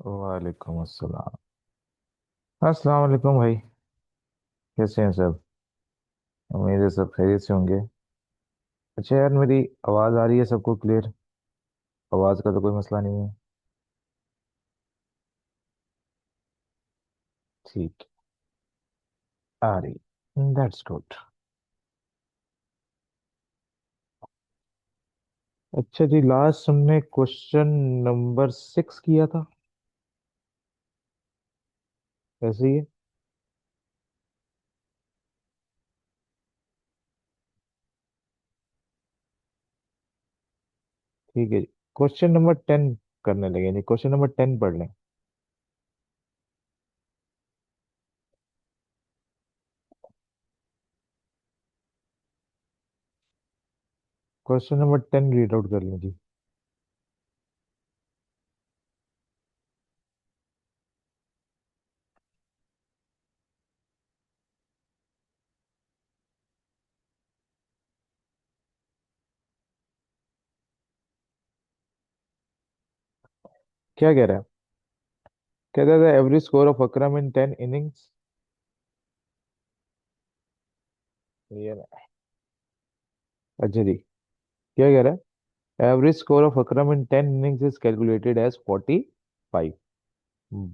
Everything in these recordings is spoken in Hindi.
वालेकुम अस्सलाम। अस्सलाम वालेकुम भाई। कैसे हैं सब? उम्मीद है सब खैरियत से होंगे। अच्छा यार, मेरी आवाज़ आ रही है सबको क्लियर? आवाज़ का तो कोई मसला नहीं है? ठीक। आ रही। That's good. अच्छा जी, लास्ट हमने क्वेश्चन नंबर 6 किया था। ऐसे ही है। ठीक है जी। क्वेश्चन नंबर 10 करने लगे जी। क्वेश्चन नंबर 10 पढ़ लें। क्वेश्चन नंबर 10 रीड आउट कर लें जी। क्या कह रहा है? कहता था average score of Akram in 10 innings. ये रहा। अच्छा जी, क्या कह रहा है? Average score of Akram in 10 innings is calculated as 45.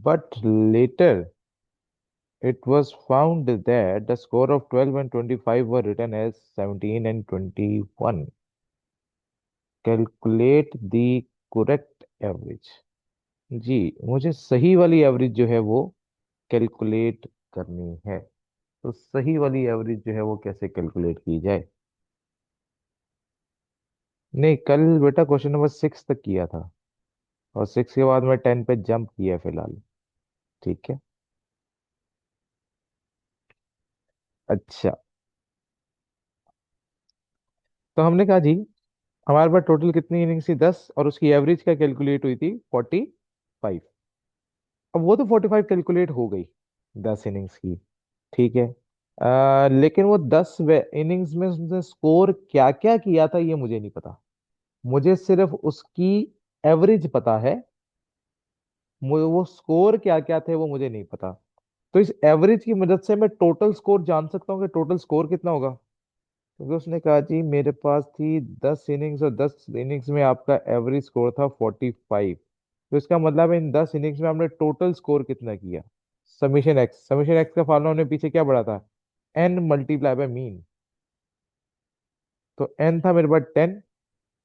But later, it was found that the score of 12 and 25 were written as 17 and 21. Calculate the correct average. जी, मुझे सही वाली एवरेज जो है वो कैलकुलेट करनी है। तो सही वाली एवरेज जो है वो कैसे कैलकुलेट की जाए? नहीं, कल बेटा क्वेश्चन नंबर 6 तक किया था। और 6 के बाद मैं 10 पे जंप किया फिलहाल। ठीक है। अच्छा, तो हमने कहा जी, हमारे पास टोटल कितनी इनिंग्स थी? 10, और उसकी एवरेज क्या कैलकुलेट हुई थी? 45। अब वो तो 45 कैलकुलेट हो गई 10 इनिंग्स की। ठीक है। लेकिन वो 10 इनिंग्स में उसने स्कोर क्या क्या किया था ये मुझे नहीं पता। मुझे सिर्फ उसकी एवरेज पता है। मुझे वो स्कोर क्या क्या थे वो मुझे नहीं पता। तो इस एवरेज की मदद से मैं टोटल स्कोर जान सकता हूँ कि टोटल स्कोर कितना होगा। क्योंकि उसने कहा जी मेरे पास थी 10 इनिंग्स, और 10 इनिंग्स में आपका एवरेज स्कोर था 45। तो इसका मतलब है इन 10 इनिंग्स में हमने टोटल स्कोर कितना किया? समीशन एक्स का फॉर्मूला हमने पीछे क्या पढ़ा था? N multiply by mean. तो एन था मेरे पास 10।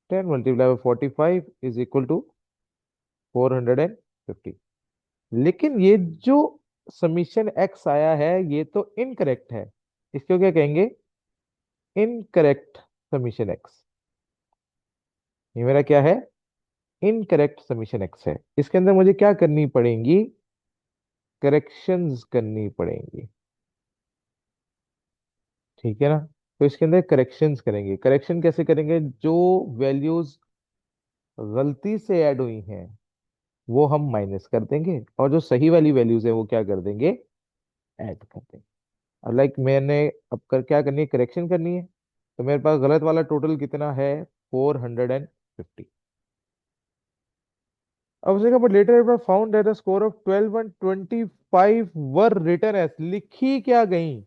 10 × 45 इज इक्वल टू 450। लेकिन ये जो समीशन एक्स आया है ये तो इनकरेक्ट है। इसको क्या कहेंगे? Incorrect summation x. ये मेरा क्या है? इनकरेक्ट समीशन एक्स है। इसके अंदर मुझे क्या करनी पड़ेंगी? करेक्शंस करनी पड़ेंगी। ठीक है ना? तो इसके अंदर करेक्शंस करेंगे। करेक्शन कैसे करेंगे? जो वैल्यूज गलती से ऐड हुई हैं वो हम माइनस कर देंगे, और जो सही वाली वैल्यूज है वो क्या कर देंगे? ऐड कर देंगे। अब लाइक मैंने अब कर क्या करनी है? करेक्शन करनी है। तो मेरे पास गलत वाला टोटल कितना है? 450। अब उसने कहा but later it was found that the score of 12 and 25 were written as. लिखी क्या गई?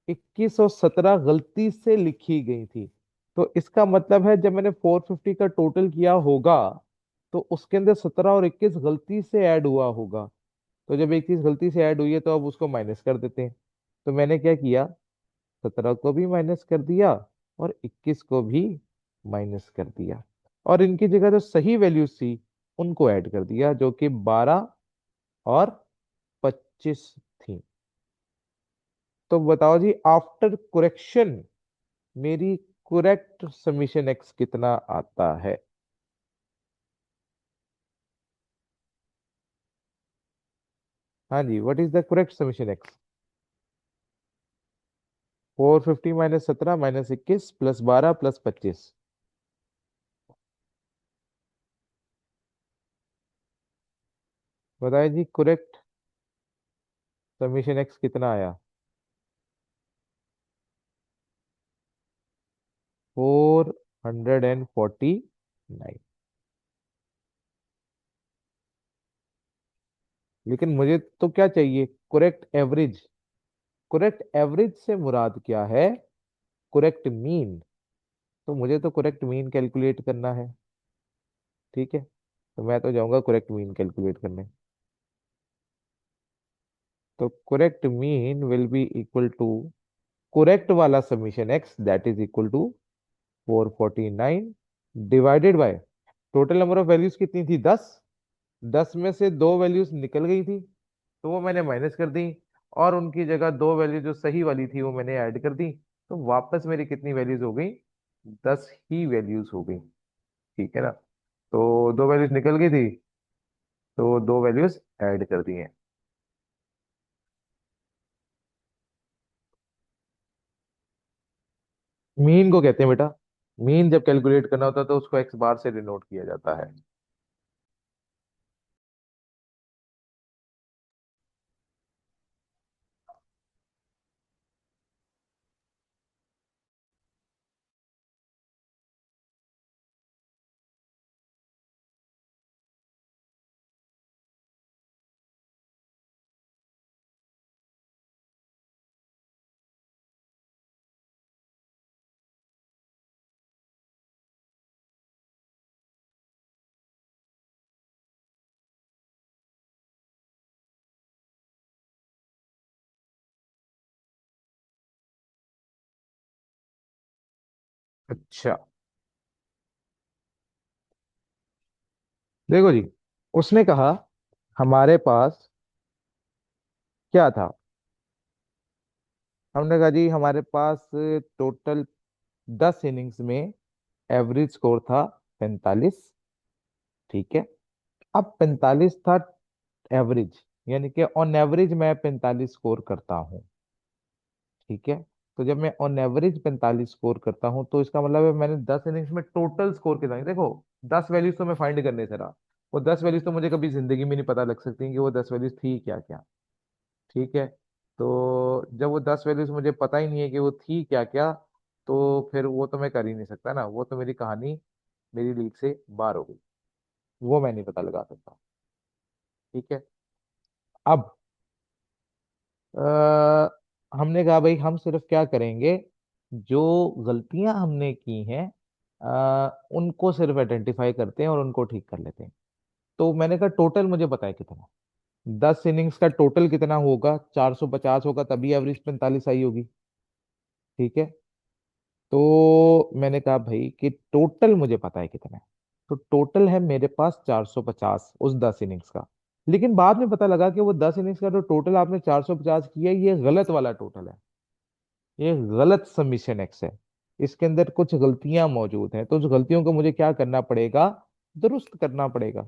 21 और 17 गलती से लिखी गई थी। तो इसका मतलब है जब मैंने 450 का टोटल किया होगा तो उसके अंदर 17 और 21 गलती से ऐड हुआ होगा। तो जब 21 गलती से ऐड हुई है तो अब उसको माइनस कर देते हैं। तो मैंने क्या किया? 17 को भी माइनस कर दिया और 21 को भी माइनस कर दिया। और इनकी जगह जो सही वैल्यूज थी उनको ऐड कर दिया, जो कि 12 और 25 थी। तो बताओ जी, आफ्टर करेक्शन मेरी करेक्ट समीशन एक्स कितना आता है? हाँ जी, what is the correct summation x? 450 minus 17 minus 21 plus 12 plus 25। बताइए जी, करेक्ट समीशन एक्स कितना आया? 449। लेकिन मुझे तो क्या चाहिए, करेक्ट एवरेज। करेक्ट एवरेज से मुराद क्या है, करेक्ट मीन। तो मुझे तो करेक्ट मीन कैलकुलेट करना है। ठीक है, तो मैं तो जाऊंगा करेक्ट मीन कैलकुलेट करने। तो correct mean will be equal to correct वाला summation x that is equal to 449 divided by total number of values कितनी थी, 10। 10 में से दो वैल्यूज निकल गई थी, तो वो मैंने माइनस कर दी, और उनकी जगह दो वैल्यू जो सही वाली थी वो मैंने ऐड कर दी। तो वापस मेरी कितनी वैल्यूज हो गई, 10 ही वैल्यूज हो गई। ठीक है ना, तो दो वैल्यूज निकल गई थी, तो दो वैल्यूज ऐड कर दी हैं। मीन को कहते हैं बेटा, मीन जब कैलकुलेट करना होता है तो उसको एक्स बार से डिनोट किया जाता है। अच्छा, देखो जी, उसने कहा हमारे पास क्या था। हमने कहा जी हमारे पास टोटल 10 इनिंग्स में एवरेज स्कोर था 45। ठीक है, अब 45 था एवरेज, यानी कि ऑन एवरेज मैं 45 स्कोर करता हूँ। ठीक है, तो जब मैं ऑन एवरेज 45 स्कोर करता हूँ तो इसका मतलब है मैंने 10 इनिंग्स में टोटल स्कोर कितना है। देखो, 10 वैल्यूज तो मैं फाइंड करने से रहा, वो 10 वैल्यूज तो मुझे कभी जिंदगी में नहीं पता लग सकती कि वो 10 वैल्यूज थी क्या क्या। ठीक है, तो जब वो 10 वैल्यूज मुझे पता ही नहीं है कि वो थी क्या क्या, तो फिर वो तो मैं कर ही नहीं सकता ना, वो तो मेरी कहानी मेरी लीग से बाहर हो गई, वो मैं नहीं पता लगा सकता। ठीक है, अब हमने कहा भाई हम सिर्फ क्या करेंगे, जो गलतियां हमने की हैं उनको सिर्फ आइडेंटिफाई करते हैं और उनको ठीक कर लेते हैं। तो मैंने कहा टोटल मुझे पता है कितना, 10 इनिंग्स का टोटल कितना होगा, 450 होगा, तभी एवरेज 45 आई होगी। ठीक है, तो मैंने कहा भाई कि टोटल मुझे पता है कितना है, तो टोटल है मेरे पास 450 उस 10 इनिंग्स का। लेकिन बाद में पता लगा कि वो 10 इनिंग्स का जो टोटल आपने 450 किया है, ये गलत वाला टोटल है, ये गलत सबमिशन एक्स है। इसके अंदर कुछ गलतियां मौजूद हैं, तो उस गलतियों को मुझे क्या करना पड़ेगा, दुरुस्त करना पड़ेगा।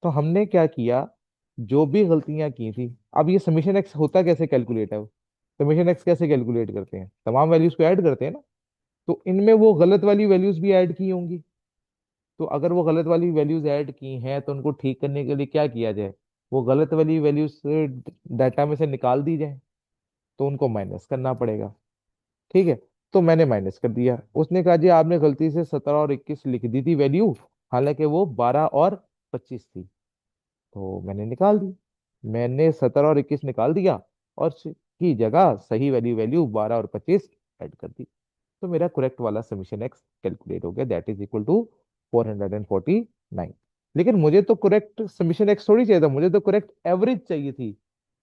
तो हमने क्या किया, जो भी गलतियां की थी, अब ये सबमिशन एक्स होता कैसे कैलकुलेट है, सबमिशन एक्स कैसे कैलकुलेट करते हैं, तमाम वैल्यूज को ऐड करते हैं ना। तो इनमें वो गलत वाली वैल्यूज भी ऐड की होंगी, तो अगर वो गलत वाली वैल्यूज ऐड की हैं तो उनको ठीक करने के लिए क्या किया जाए, वो गलत वाली वैल्यूज डाटा में से निकाल दी जाए, तो उनको माइनस करना पड़ेगा। ठीक है, तो मैंने माइनस कर दिया। उसने कहा जी आपने गलती से 17 और 21 लिख दी थी वैल्यू, हालांकि वो 12 और 25 थी, तो मैंने निकाल दी। मैंने 17 और 21 निकाल दिया, और की जगह सही वाली वैल्यू 12 और 25 ऐड कर दी। तो मेरा करेक्ट वाला समीशन एक्स कैलकुलेट हो गया, दैट इज इक्वल टू 449। लेकिन मुझे तो करेक्ट समीशन एक्स थोड़ी चाहिए था, मुझे तो करेक्ट एवरेज चाहिए थी।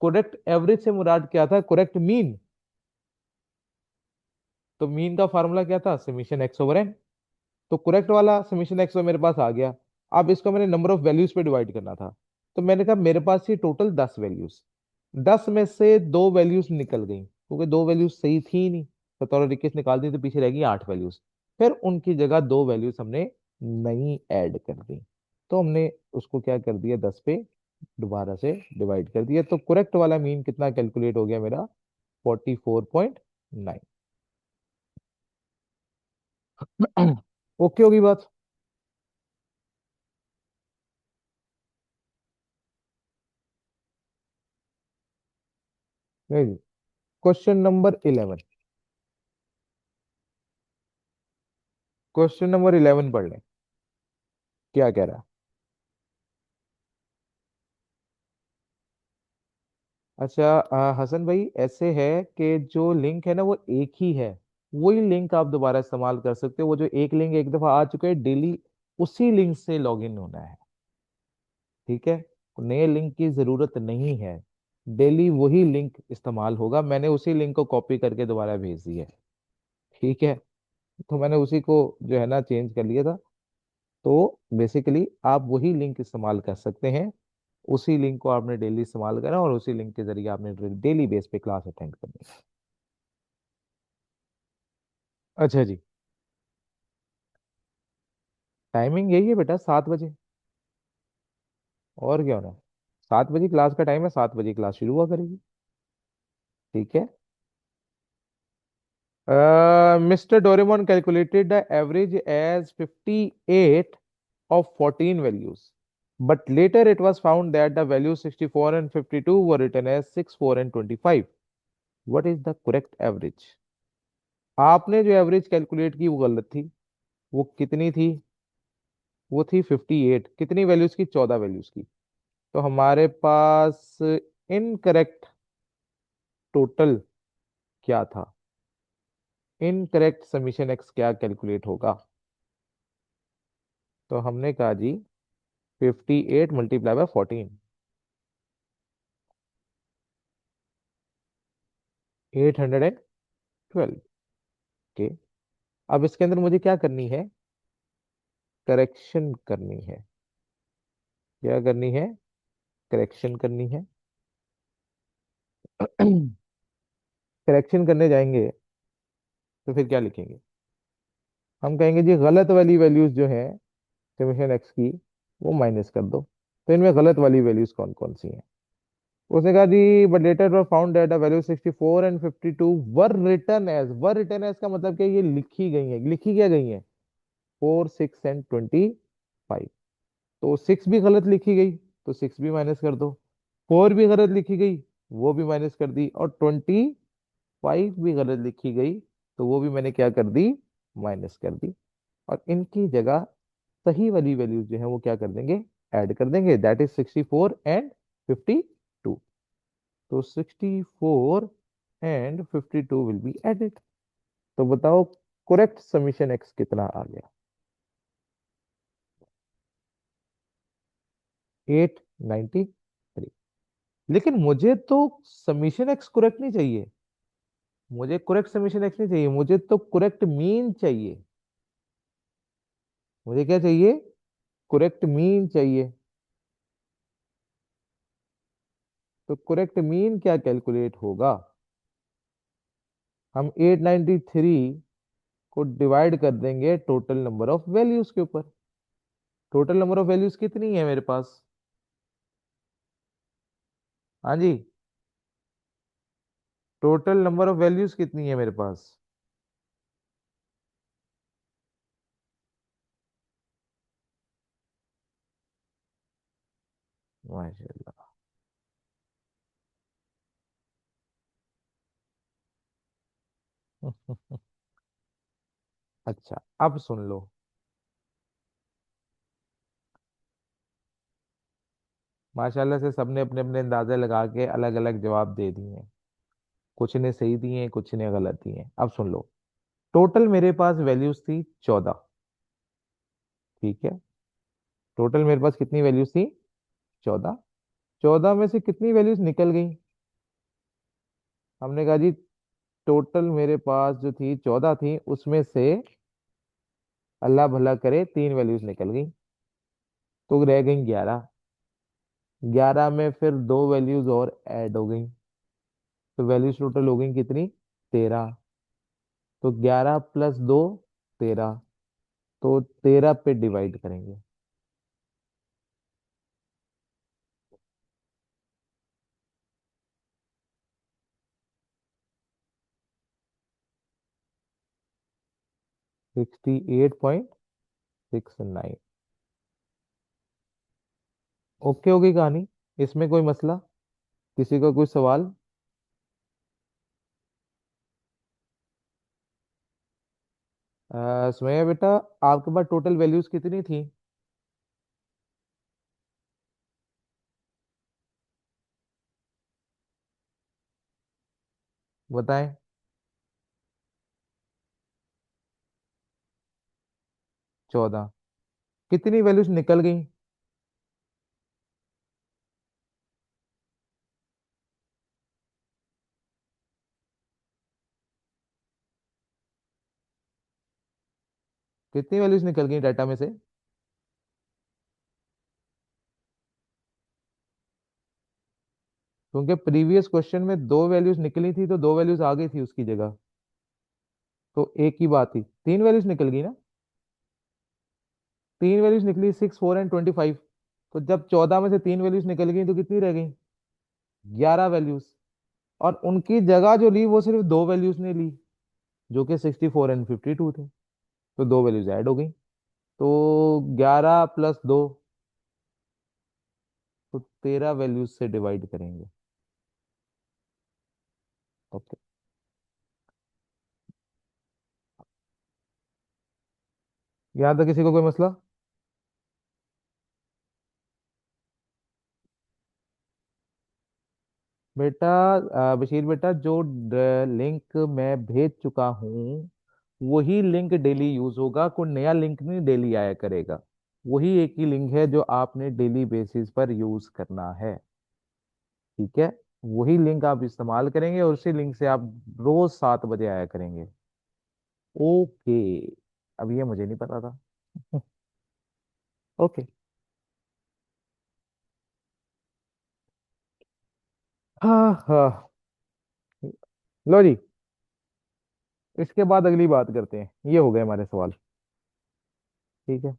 करेक्ट एवरेज से मुराद क्या था, करेक्ट मीन। तो मीन का फार्मूला क्या था, समीशन एक्स ओवर एन। तो करेक्ट वाला समीशन एक्स मेरे पास आ गया। अब इसको मैंने नंबर ऑफ वैल्यूज पे डिवाइड करना था, तो मैंने कहा मेरे पास ये टोटल 10 वैल्यूज, 10 में से दो वैल्यूज निकल गई क्योंकि दो वैल्यूज सही थी ही नहीं। 17 और 21 निकाल दी तो पीछे रह गई 8 वैल्यूज। फिर उनकी जगह दो वैल्यूज हमने नई ऐड कर दी, तो हमने उसको क्या कर दिया, 10 पे दोबारा से डिवाइड कर दिया। तो करेक्ट वाला मीन कितना कैलकुलेट हो गया मेरा, 44.9। ओके होगी बात। नहीं, क्वेश्चन नंबर 11। क्वेश्चन नंबर 11 पढ़ लें, क्या कह रहा है। अच्छा हसन भाई ऐसे है कि जो लिंक है ना वो एक ही है। वही लिंक आप दोबारा इस्तेमाल कर सकते हो। वो जो एक लिंक एक दफा आ चुके हैं, डेली उसी लिंक से लॉगिन होना है। ठीक है। नए लिंक की जरूरत नहीं है। डेली वही लिंक इस्तेमाल होगा। मैंने उसी लिंक को कॉपी करके दोबारा भेज दिया है। ठीक है। तो मैंने उसी को जो है ना चेंज कर लिया था। तो बेसिकली आप वही लिंक इस्तेमाल कर सकते हैं। उसी लिंक को आपने डेली इस्तेमाल करा और उसी लिंक के जरिए आपने डेली बेस पे क्लास अटेंड करनी है। अच्छा जी। टाइमिंग यही है बेटा, 7 बजे। और क्या होना है। 7 बजे क्लास का टाइम है, 7 बजे क्लास शुरू हुआ करेगी। ठीक है। Mister Doraemon calculated the average age 58 of 14 values. But later it was found that the values 64 and 52 were written as 6, 4 and 25. What is the correct average? आपने जो एवरेज कैलकुलेट की वो गलत थी। वो कितनी थी? वो थी 58। कितनी वैल्यूज की? 14 वैल्यूज की। तो हमारे पास इनकरेक्ट टोटल क्या था? इनकरेक्ट समीशन एक्स क्या कैलकुलेट होगा? तो हमने कहा जी 58 मल्टीप्लाई बाय 14, 812। के अब इसके अंदर मुझे क्या करनी है? करेक्शन करनी है। क्या करनी है? करेक्शन करनी है। करेक्शन करने जाएंगे तो फिर क्या लिखेंगे? हम कहेंगे जी गलत वाली वैल्यूज जो है समीशन एक्स की, वो माइनस कर दो। तो इनमें गलत वाली वैल्यूज कौन कौन सी हैं? उसने कहा जी but later were found that the value 64 and 52 were return as का मतलब क्या? ये लिखी गई है। लिखी क्या गई है? 4, 6 एंड 25। तो 6 भी गलत लिखी गई, तो 6 भी माइनस कर दो। 4 भी गलत लिखी गई, वो भी माइनस कर दी। और 25 भी गलत लिखी गई, तो वो भी मैंने क्या कर दी? माइनस कर दी। और इनकी जगह सही वाली वैल्यूज जो है वो क्या कर देंगे? ऐड कर देंगे। That is 64 and 52। तो 64 एंड 52 विल बी एडेड। तो बताओ करेक्ट समीशन एक्स कितना आ गया? 893। लेकिन मुझे तो समीशन एक्स करेक्ट नहीं चाहिए। मुझे करेक्ट समीशन एक्स नहीं चाहिए, मुझे तो करेक्ट मीन चाहिए। मुझे क्या चाहिए? करेक्ट मीन चाहिए। तो करेक्ट मीन क्या कैलकुलेट होगा? हम 893 को डिवाइड कर देंगे टोटल नंबर ऑफ वैल्यूज के ऊपर। टोटल नंबर ऑफ वैल्यूज कितनी है मेरे पास? हाँ जी। टोटल नंबर ऑफ वैल्यूज कितनी है मेरे पास? माशाल्लाह। अच्छा अब सुन लो। माशाल्लाह से सबने अपने अपने अंदाजे लगा के अलग अलग जवाब दे दिए हैं। कुछ ने सही दिए हैं, कुछ ने गलत दिए हैं। अब सुन लो। टोटल मेरे पास वैल्यूज थी 14। ठीक है। टोटल मेरे पास कितनी वैल्यूज थी? 14। 14 में से कितनी वैल्यूज निकल गई? हमने कहा जी टोटल मेरे पास जो थी 14 थी, उसमें से अल्लाह भला करे 3 वैल्यूज निकल गई। तो रह गई 11। 11 में फिर 2 वैल्यूज और ऐड हो गई। तो वैल्यूज टोटल हो गई कितनी? 13। तो 11 + 2, 13। तो 13 पे डिवाइड करेंगे। 68.69। ओके हो गई कहानी। इसमें कोई मसला? किसी का कोई सवाल? सुमैया बेटा, आपके पास टोटल वैल्यूज कितनी थी? बताएं। 14। कितनी वैल्यूज निकल गई? कितनी वैल्यूज निकल गई डाटा में से? क्योंकि प्रीवियस क्वेश्चन में दो वैल्यूज निकली थी तो दो वैल्यूज आ गई थी उसकी जगह। तो एक ही बात थी, तीन वैल्यूज निकल गई ना। तीन वैल्यूज निकली, 6, 4 एंड 25। तो जब 14 में से तीन वैल्यूज निकल गई तो कितनी रह गई? 11 वैल्यूज। और उनकी जगह जो ली वो सिर्फ दो वैल्यूज ने ली, जो कि 64 एंड 52 थे। तो दो वैल्यूज ऐड हो गई। तो 11 + 2, तो 13 वैल्यूज से डिवाइड करेंगे। ओके। यहाँ तक किसी को कोई मसला? बेटा, बशीर बेटा, जो लिंक मैं भेज चुका हूँ वही लिंक डेली यूज होगा, कोई नया लिंक नहीं डेली आया करेगा। वही एक ही लिंक है जो आपने डेली बेसिस पर यूज करना है। ठीक है। वही लिंक आप इस्तेमाल करेंगे और उसी लिंक से आप रोज 7 बजे आया करेंगे। ओके। अब ये मुझे नहीं पता था। ओके। हाँ हाँ। लो जी, इसके बाद अगली बात करते हैं। ये हो गए हमारे सवाल। ठीक है।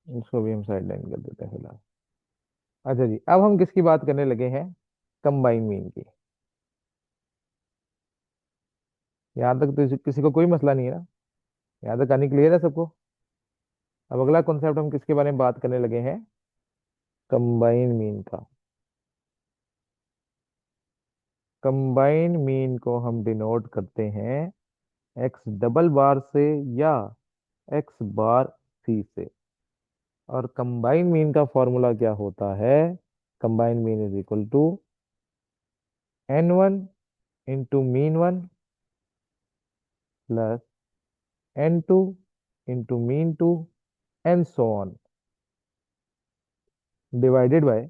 इसको भी हम साइड लाइन कर देते हैं फिलहाल। अच्छा जी, अब हम किसकी बात करने लगे हैं? कंबाइन मीन की। यहाँ तक तो किसी को कोई मसला नहीं है ना? यहाँ तक कहानी क्लियर है सबको? अब अगला कॉन्सेप्ट हम किसके बारे में बात करने लगे हैं? कंबाइन मीन का। कंबाइन मीन को हम डिनोट करते हैं एक्स डबल बार से या एक्स बार सी से। और कंबाइन मीन का फॉर्मूला क्या होता है? Combine mean is equal to n1 × mean 1 plus n2 × mean 2 and so on, divided by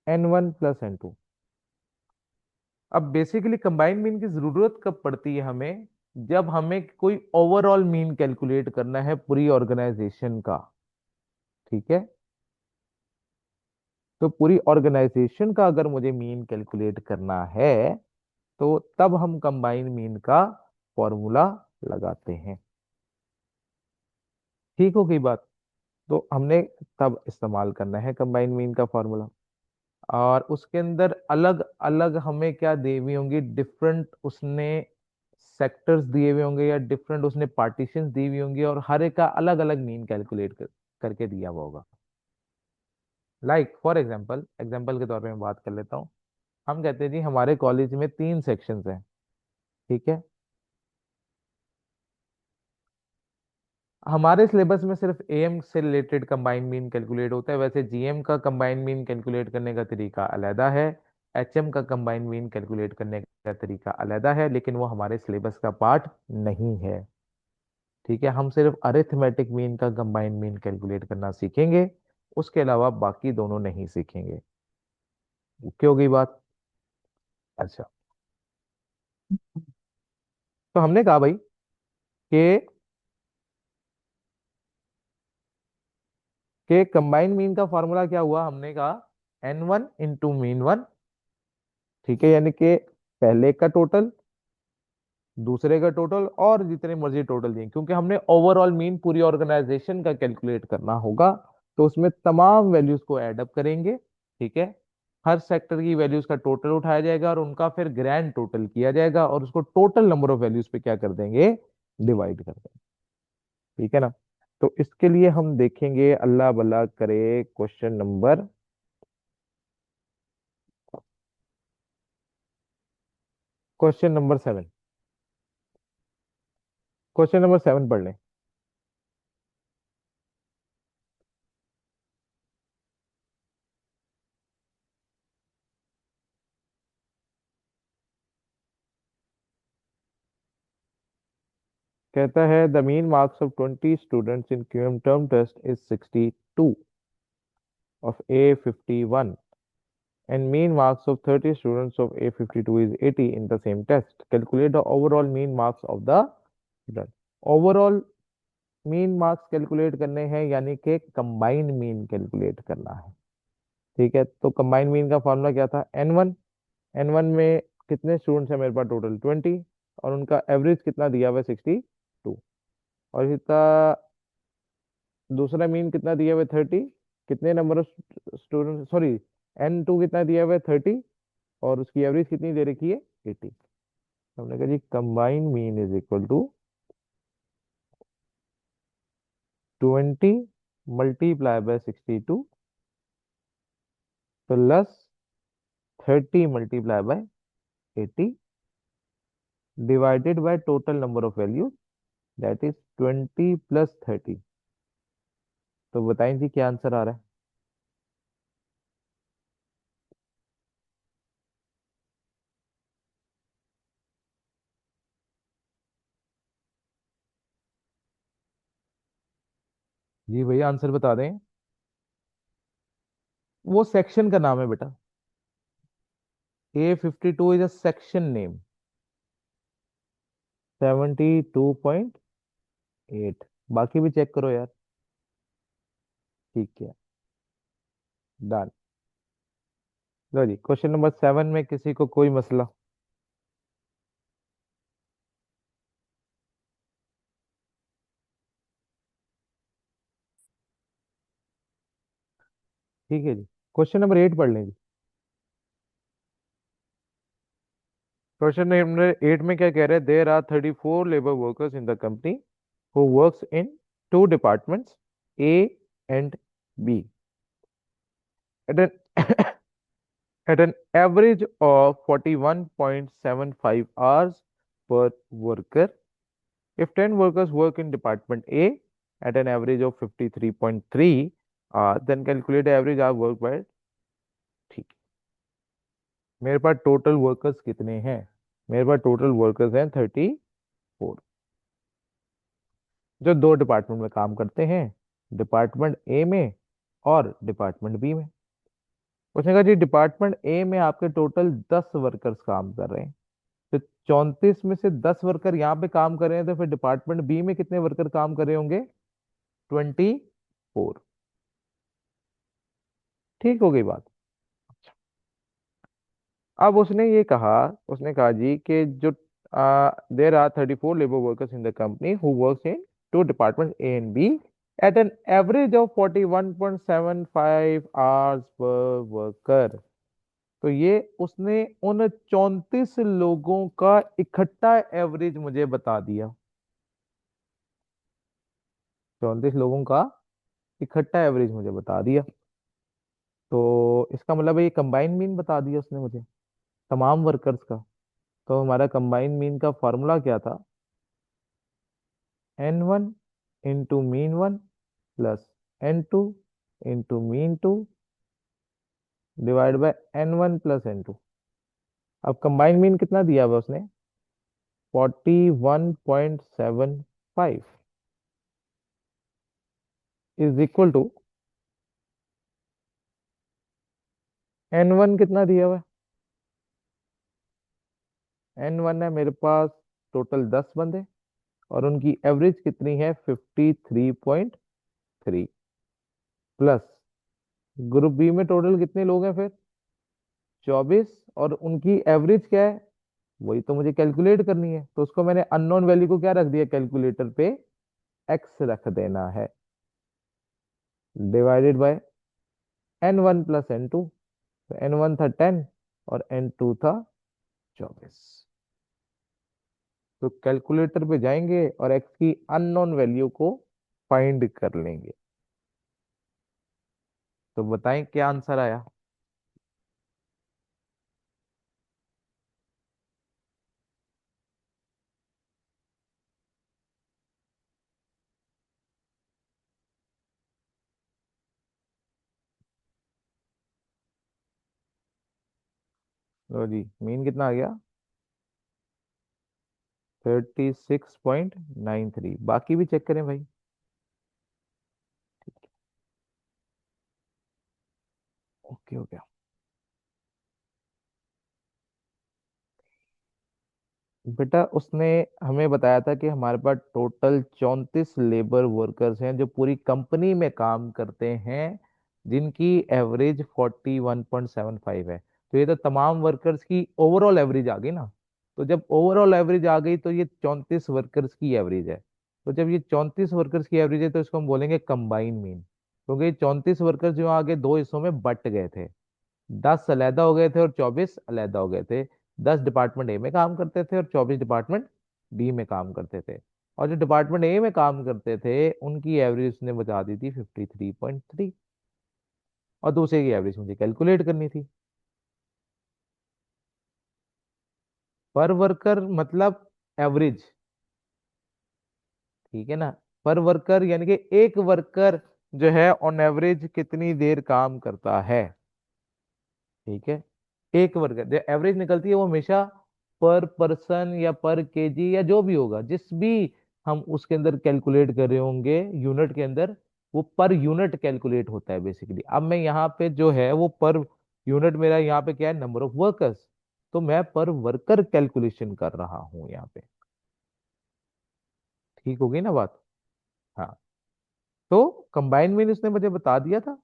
n1 + n2। अब बेसिकली कंबाइंड मीन की जरूरत कब पड़ती है हमें? जब हमें कोई ओवरऑल मीन कैलकुलेट करना है पूरी ऑर्गेनाइजेशन का। ठीक है। तो पूरी ऑर्गेनाइजेशन का अगर मुझे मीन कैलकुलेट करना है तो तब हम कंबाइंड मीन का फॉर्मूला लगाते हैं। ठीक हो गई बात? तो हमने तब इस्तेमाल करना है कंबाइंड मीन का फॉर्मूला। और उसके अंदर अलग अलग हमें क्या दी हुई होंगी, डिफरेंट उसने सेक्टर्स दिए हुए होंगे या डिफरेंट उसने पार्टीशंस दी हुई होंगी और हर एक का अलग अलग मीन कैलकुलेट करके दिया हुआ होगा। लाइक फॉर एग्जांपल, एग्जांपल के तौर पे मैं बात कर लेता हूँ। हम कहते हैं जी हमारे कॉलेज में 3 सेक्शंस हैं। ठीक है। हमारे सिलेबस में सिर्फ एएम से रिलेटेड कंबाइंड मीन कैलकुलेट होता है, वैसे जीएम का कंबाइंड मीन कैलकुलेट करने का तरीका अलहदा है। एचएम का कंबाइंड मीन कैलकुलेट करने का तरीका अलहदा है, लेकिन वो हमारे सिलेबस का पार्ट नहीं है। ठीक है। हम सिर्फ अरिथमेटिक मीन का कंबाइंड मीन कैलकुलेट करना सीखेंगे, उसके अलावा बाकी दोनों नहीं सीखेंगे। क्यों गई बात? अच्छा। तो हमने कहा भाई कि कंबाइंड मीन का फॉर्मूला क्या हुआ? हमने कहा n1 × मीन 1। ठीक है, यानी कि पहले का टोटल, दूसरे का टोटल और जितने मर्जी टोटल दिए, क्योंकि हमने ओवरऑल मीन पूरी ऑर्गेनाइजेशन का कैलकुलेट करना होगा। तो उसमें तमाम वैल्यूज को ऐड अप करेंगे। ठीक है। हर सेक्टर की वैल्यूज का टोटल उठाया जाएगा और उनका फिर ग्रैंड टोटल किया जाएगा और उसको टोटल नंबर ऑफ वैल्यूज पे क्या कर देंगे? डिवाइड कर देंगे। ठीक है ना? तो इसके लिए हम देखेंगे, अल्लाह भला करे, क्वेश्चन नंबर 7। क्वेश्चन नंबर 7 पढ़ लें। कहता है the mean marks of 20 students in QM term test is 62 of A51 and mean marks of 30 students of A52 is 80 in the same test. Calculate the overall mean marks of the student. Overall mean marks calculate करने हैं यानी कि कंबाइंड मीन कैलकुलेट करना है। ठीक है, तो कंबाइंड मीन का फॉर्मूला क्या था, एन वन में कितने स्टूडेंट्स हैं मेरे पास, टोटल 20, और उनका एवरेज कितना दिया हुआ है 62, और इसका दूसरा मीन कितना दिया हुआ है 30, कितने number of student, sorry, N2 कितना दिया हुआ है 30, और उसकी एवरेज कितनी दे रखी है 80। हमने कहा जी combined mean is equal to 20 multiply by 62 plus 30 multiply by 80 divided by total number of values that is 20 plus 30। तो बताएं जी क्या आंसर आ रहा है। जी भैया आंसर बता दें। वो सेक्शन का नाम है बेटा, A52 is a section name. 72.8। बाकी भी चेक करो यार। ठीक है, डन। लो जी, क्वेश्चन नंबर 7 में किसी को कोई मसला। ठीक है जी, क्वेश्चन नंबर 8 पढ़ लें जी। क्वेश्चन नंबर 8 में क्या कह रहे हैं, there are 34 labour workers in the company who works in two departments A and B at an at an average of 41.75 hours per worker. If 10 workers work in department A at an average of 53.3 hours, then calculate the average hour work by। ठीक है, मेरे पास टोटल वर्कर्स कितने हैं, मेरे पास टोटल वर्कर्स हैं 34, जो दो डिपार्टमेंट में काम करते हैं, डिपार्टमेंट ए में और डिपार्टमेंट बी में। उसने कहा जी डिपार्टमेंट ए में आपके टोटल 10 वर्कर्स काम कर रहे हैं, तो 34 में से 10 वर्कर यहाँ पे काम कर रहे हैं, तो फिर डिपार्टमेंट बी में कितने वर्कर काम कर रहे होंगे, 24। ठीक हो गई बात। अब उसने ये कहा, उसने कहा जी कि जो there are 34 labour workers in the company who works in two department A and B at an average of 41.75 hours per worker. तो ये उसने उन 34 लोगों का इकट्ठा एवरेज मुझे बता दिया, 34 लोगों का इकट्ठा एवरेज मुझे बता दिया। तो इसका मतलब है ये कंबाइंड मीन बता दिया उसने मुझे तमाम वर्कर्स का। तो हमारा कंबाइंड मीन का फॉर्मूला क्या था, N1 into mean one plus N2 into mean two divide by N1 plus N2। अब कंबाइंड मीन कितना दिया हुआ उसने, 41.75 इज इक्वल टू N1 कितना दिया हुआ है, N1 है मेरे पास टोटल 10 बंदे, और उनकी एवरेज कितनी है 53.3, प्लस ग्रुप बी में टोटल कितने लोग हैं फिर 24, और उनकी एवरेज क्या है, वही तो मुझे कैलकुलेट करनी है, तो उसको मैंने अननोन वैल्यू को क्या रख दिया कैलकुलेटर पे, एक्स रख देना है, divided by N1 plus N2। तो N1 था 10 और N2 था 24। तो कैलकुलेटर पे जाएंगे और एक्स की अननोन वैल्यू को फाइंड कर लेंगे। तो बताएं क्या आंसर आया। लो जी, मीन कितना आ गया, 36.93, बाकी भी चेक करें भाई। ओके हो गया। बेटा उसने हमें बताया था कि हमारे पास टोटल 34 लेबर वर्कर्स हैं जो पूरी कंपनी में काम करते हैं, जिनकी एवरेज 41.75 है। तो ये तो तमाम वर्कर्स की ओवरऑल एवरेज आ गई ना। तो जब ओवरऑल एवरेज आ गई तो ये 34 वर्कर्स की एवरेज है। तो जब ये 34 वर्कर्स की एवरेज है तो इसको हम बोलेंगे कंबाइन मीन, क्योंकि 34 वर्कर्स जो आगे दो हिस्सों में बट गए थे। 10 अलहदा हो गए थे और 24 अलहदा हो गए थे। 10 डिपार्टमेंट ए में काम करते थे और 24 डिपार्टमेंट बी में काम करते थे। और जो डिपार्टमेंट ए में काम करते थे उनकी एवरेज उसने बता दी थी 53.3। और दूसरे की एवरेज मुझे कैलकुलेट करनी थी। पर वर्कर मतलब एवरेज, ठीक है ना। पर वर्कर यानी कि एक वर्कर जो है ऑन एवरेज कितनी देर काम करता है, ठीक है। एक वर्कर जो एवरेज निकलती है वो हमेशा पर पर्सन या पर केजी या जो भी होगा, जिस भी हम उसके अंदर कैलकुलेट कर रहे होंगे यूनिट के अंदर, वो पर यूनिट कैलकुलेट होता है बेसिकली। अब मैं यहाँ पे जो है वो पर यूनिट, मेरा यहाँ पे क्या है, नंबर ऑफ वर्कर्स। तो मैं पर वर्कर कैलकुलेशन कर रहा हूँ यहाँ पे। ठीक हो गई ना बात। हाँ। तो कंबाइन मीन उसने मुझे बता दिया था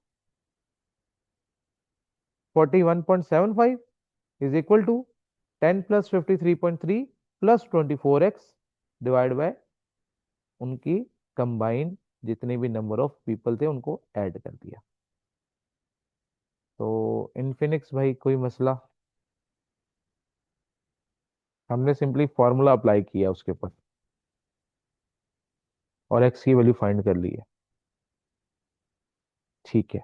41.75 is equal to 10 plus 53.3 plus 24x divide by उनकी कंबाइन जितने भी नंबर ऑफ पीपल थे उनको ऐड कर दिया। तो इनफिनिक्स भाई कोई मसला, हमने सिंपली फॉर्मूला अप्लाई किया उसके ऊपर और एक्स की वैल्यू फाइंड कर ली है। ठीक है,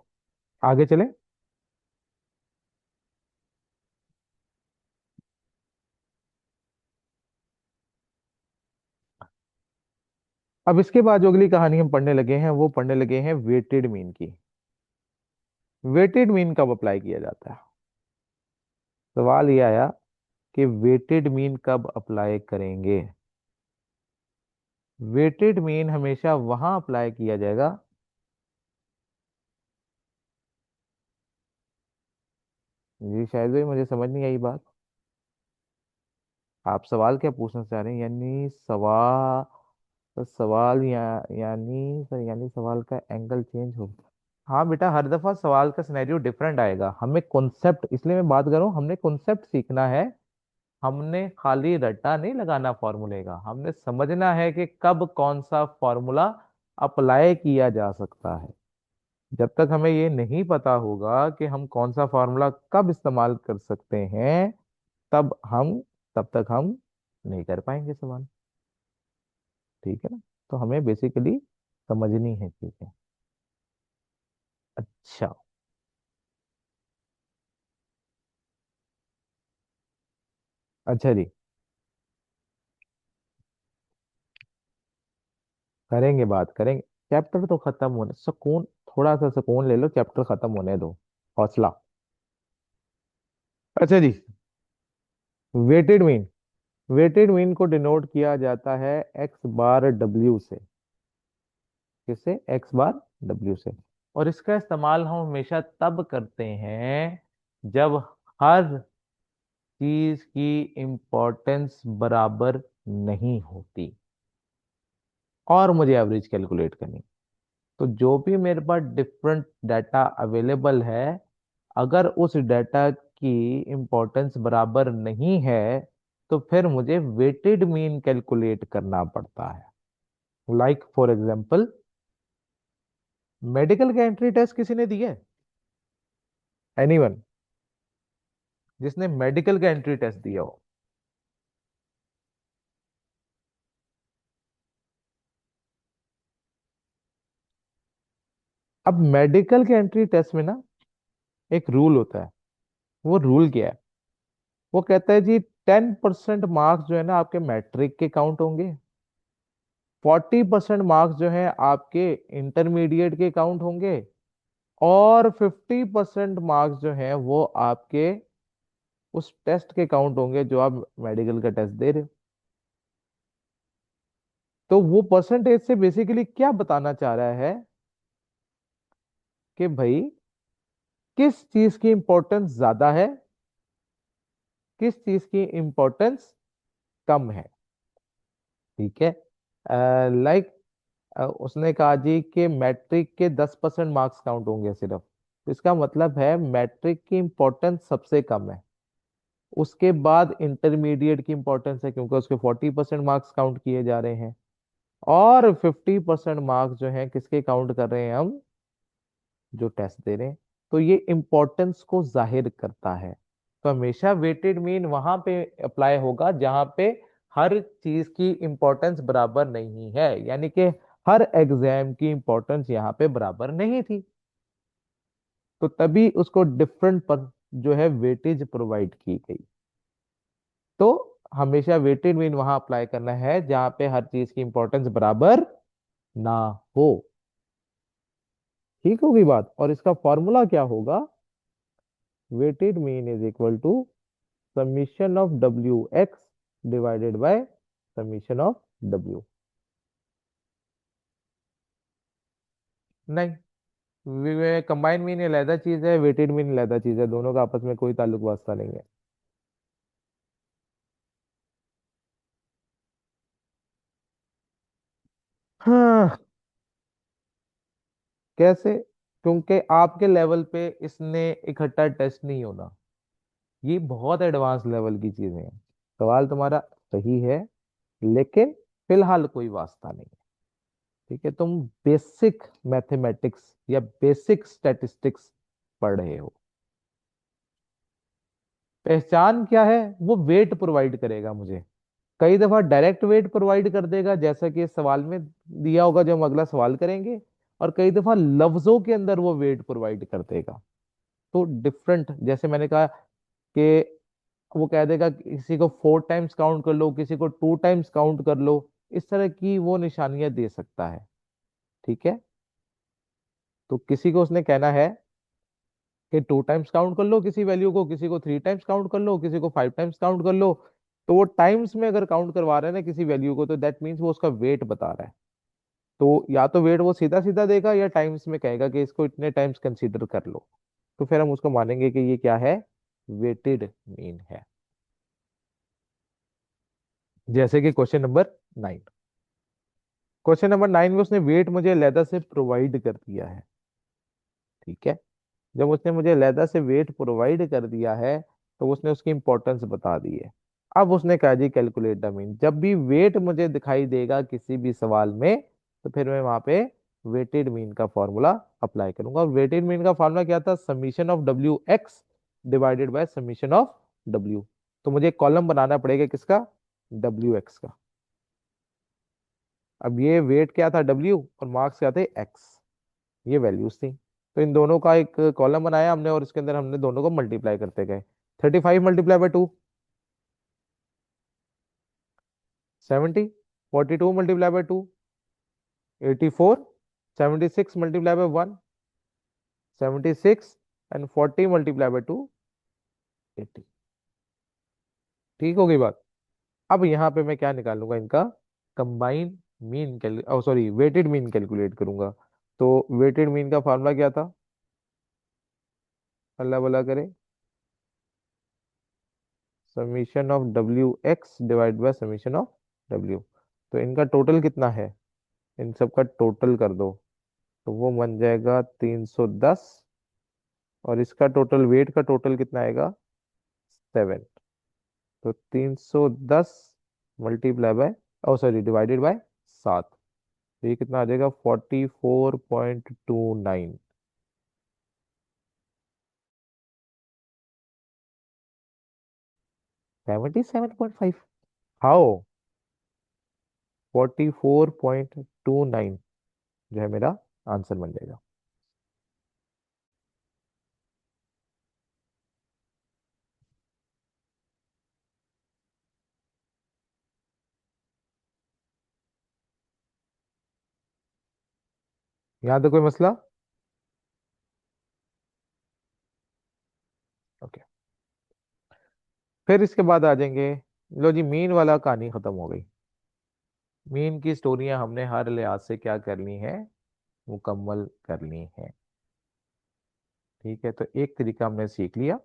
आगे चलें। अब इसके बाद जो अगली कहानी हम पढ़ने लगे हैं वो पढ़ने लगे हैं वेटेड मीन की। वेटेड मीन कब अप्लाई किया जाता है? सवाल ये आया कि वेटेड मीन कब अप्लाई करेंगे। वेटेड मीन हमेशा वहां अप्लाई किया जाएगा। जी शायद भाई मुझे समझ नहीं आई बात। आप सवाल क्या पूछना चाह रहे हैं, यानी सवाल, तो सवाल यानी सर, यानी सवाल का एंगल चेंज हो। हाँ बेटा, हर दफा सवाल का सिनेरियो डिफरेंट आएगा। हमें कॉन्सेप्ट, इसलिए मैं बात कर रहा हूँ, हमने कॉन्सेप्ट सीखना है। हमने खाली रट्टा नहीं लगाना फॉर्मूले का, हमने समझना है कि कब कौन सा फॉर्मूला अप्लाई किया जा सकता है। जब तक हमें ये नहीं पता होगा कि हम कौन सा फॉर्मूला कब इस्तेमाल कर सकते हैं, तब हम तब तक हम नहीं कर पाएंगे सवाल। ठीक है ना। तो हमें बेसिकली समझनी है चीजें। अच्छा। अच्छा जी, करेंगे बात करेंगे। चैप्टर तो खत्म होने, सुकून, थोड़ा सा सुकून ले लो, चैप्टर खत्म होने दो, हौसला। अच्छा जी, वेटेड मीन, वेटेड मीन को डिनोट किया जाता है एक्स बार डब्ल्यू से। किससे? एक्स बार डब्ल्यू से। और इसका इस्तेमाल हम हमेशा तब करते हैं जब हर चीज की इंपॉर्टेंस बराबर नहीं होती और मुझे एवरेज कैलकुलेट करनी। तो जो भी मेरे पास डिफरेंट डाटा अवेलेबल है, अगर उस डाटा की इंपॉर्टेंस बराबर नहीं है तो फिर मुझे वेटेड मीन कैलकुलेट करना पड़ता है। लाइक फॉर एग्जांपल, मेडिकल का एंट्री टेस्ट किसी ने दिया है? एनीवन जिसने मेडिकल का एंट्री टेस्ट दिया हो? अब मेडिकल के एंट्री टेस्ट में ना एक रूल होता है। वो रूल क्या है? वो कहता है जी 10% मार्क्स जो है ना आपके मैट्रिक के काउंट होंगे, 40% मार्क्स जो है आपके इंटरमीडिएट के काउंट होंगे, और 50% मार्क्स जो है वो आपके उस टेस्ट के काउंट होंगे जो आप मेडिकल का टेस्ट दे रहे हो। तो वो परसेंटेज से बेसिकली क्या बताना चाह रहा है कि भाई किस चीज की इंपॉर्टेंस ज्यादा है, किस चीज की इंपॉर्टेंस कम है। ठीक है। लाइक उसने कहा जी कि मैट्रिक के 10% मार्क्स काउंट होंगे सिर्फ, तो इसका मतलब है मैट्रिक की इंपॉर्टेंस सबसे कम है। उसके बाद इंटरमीडिएट की इंपॉर्टेंस है क्योंकि उसके 40% मार्क्स काउंट किए जा रहे हैं, और 50% मार्क्स जो है किसके काउंट कर रहे हैं हम, जो टेस्ट दे रहे हैं। तो ये इंपॉर्टेंस को जाहिर करता है। तो हमेशा वेटेड मीन वहां पे अप्लाई होगा जहां पे हर चीज की इंपॉर्टेंस बराबर नहीं है, यानी कि हर एग्जाम की इंपॉर्टेंस यहाँ पे बराबर नहीं थी, तो तभी उसको डिफरेंट पर जो है वेटेज प्रोवाइड की गई। तो हमेशा वेटेड मीन वहां अप्लाई करना है जहां पे हर चीज की इंपॉर्टेंस बराबर ना हो। ठीक होगी बात। और इसका फॉर्मूला क्या होगा, weighted mean is equal to summation of W X divided by summation of W. नहीं, कंबाइंड मीन अलहदा चीज है, वेटेड मीन अलहदा चीज है, दोनों का आपस में कोई ताल्लुक वास्ता नहीं है। हाँ। कैसे? क्योंकि आपके लेवल पे इसने इकट्ठा टेस्ट नहीं होना, ये बहुत एडवांस लेवल की चीजें हैं। सवाल तुम्हारा सही है, लेकिन फिलहाल कोई वास्ता नहीं है। ठीक है, तुम बेसिक मैथमेटिक्स या बेसिक स्टैटिस्टिक्स पढ़ रहे हो। पहचान क्या है, वो वेट प्रोवाइड करेगा मुझे। कई दफा डायरेक्ट वेट प्रोवाइड कर देगा जैसा कि इस सवाल में दिया होगा जो हम अगला सवाल करेंगे, और कई दफा लफ्जों के अंदर वो वेट प्रोवाइड कर देगा। तो डिफरेंट, जैसे मैंने कहा कि वो कह देगा कि किसी को 4 टाइम्स काउंट कर लो, किसी को 2 टाइम्स काउंट कर लो, इस तरह की वो निशानियां दे सकता है। ठीक है। तो किसी को उसने कहना है कि 2 टाइम्स काउंट कर लो किसी वैल्यू को, किसी को 3 टाइम्स काउंट कर लो, किसी को 5 टाइम्स काउंट कर लो। तो वो टाइम्स में अगर काउंट करवा रहे हैं ना किसी वैल्यू को, तो दैट मीन्स वो उसका वेट बता रहा है। तो या तो वेट वो सीधा सीधा देगा या टाइम्स में कहेगा कि इसको इतने टाइम्स कंसीडर कर लो। तो फिर हम उसको मानेंगे कि ये क्या है, वेटेड मीन है। जैसे कि क्वेश्चन नंबर 9, क्वेश्चन नंबर 9 में उसने वेट मुझे अलहदा से प्रोवाइड कर दिया है। ठीक है। जब उसने मुझे अलहदा से वेट प्रोवाइड कर दिया है, तो उसने उसकी इंपॉर्टेंस बता दी है। अब उसने कहा जी कैलकुलेट द मीन। जब भी वेट मुझे दिखाई देगा किसी भी सवाल में, तो फिर मैं वहां पे वेटेड मीन का फॉर्मूला अप्लाई करूंगा। और वेटेड मीन का फॉर्मूला क्या था, summation of W X divided by summation of W. तो मुझे एक कॉलम बनाना पड़ेगा किसका, डब्ल्यू एक्स का। अब ये वेट क्या था डब्ल्यू, और मार्क्स क्या थे एक्स, ये वैल्यूज थी। तो इन दोनों का एक कॉलम बनाया हमने, और इसके अंदर हमने दोनों को मल्टीप्लाई करते गए। 35 × 2 70, 42 × 2 84, 76 × 1 76, एंड 40 × 2 80। ठीक हो गई बात। अब यहाँ पे मैं क्या निकालूंगा इनका, कंबाइन मीन कैल सॉरी वेटेड मीन कैलकुलेट करूंगा। तो वेटेड मीन का फार्मूला क्या था, अल्लाह भला करे, summation of W x divide by summation of W. तो इनका टोटल कितना है, इन सबका टोटल कर दो, तो वो बन जाएगा 310। और इसका टोटल वेट का टोटल कितना आएगा, 7। तो 310 multiply by, oh sorry divided by 7। तो ये कितना आ जाएगा, 44.29। 77.5। हाउ, 44.29 जो है मेरा आंसर बन जाएगा। यहाँ तो कोई मसला। ओके। फिर इसके बाद आ जाएंगे, लो जी मीन वाला कहानी खत्म हो गई। मीन की स्टोरियां हमने हर लिहाज से क्या कर ली हैं, मुकम्मल कर ली हैं। ठीक है, तो एक तरीका हमने सीख लिया,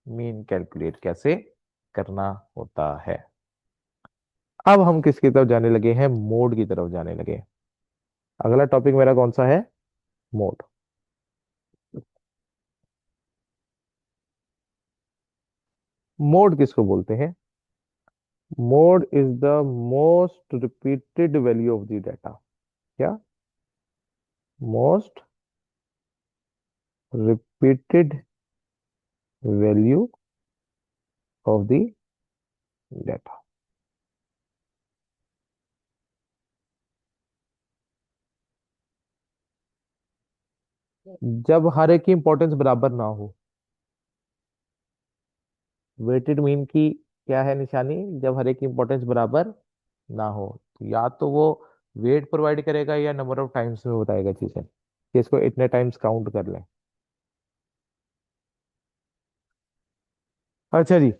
मीन कैलकुलेट कैसे करना होता है। अब हम किसकी तरफ जाने लगे हैं, मोड की तरफ जाने लगे। अगला टॉपिक मेरा कौन सा है, मोड। मोड किसको बोलते हैं, mode is the most repeated value of the data. क्या, most repeated value of the data. जब हर एक की इंपॉर्टेंस बराबर ना हो। वेटेड मीन की क्या है निशानी, जब हर एक की इंपॉर्टेंस बराबर ना हो, तो या तो वो वेट प्रोवाइड करेगा या नंबर ऑफ टाइम्स में बताएगा चीजें कि इसको इतने टाइम्स काउंट कर लें। अच्छा जी,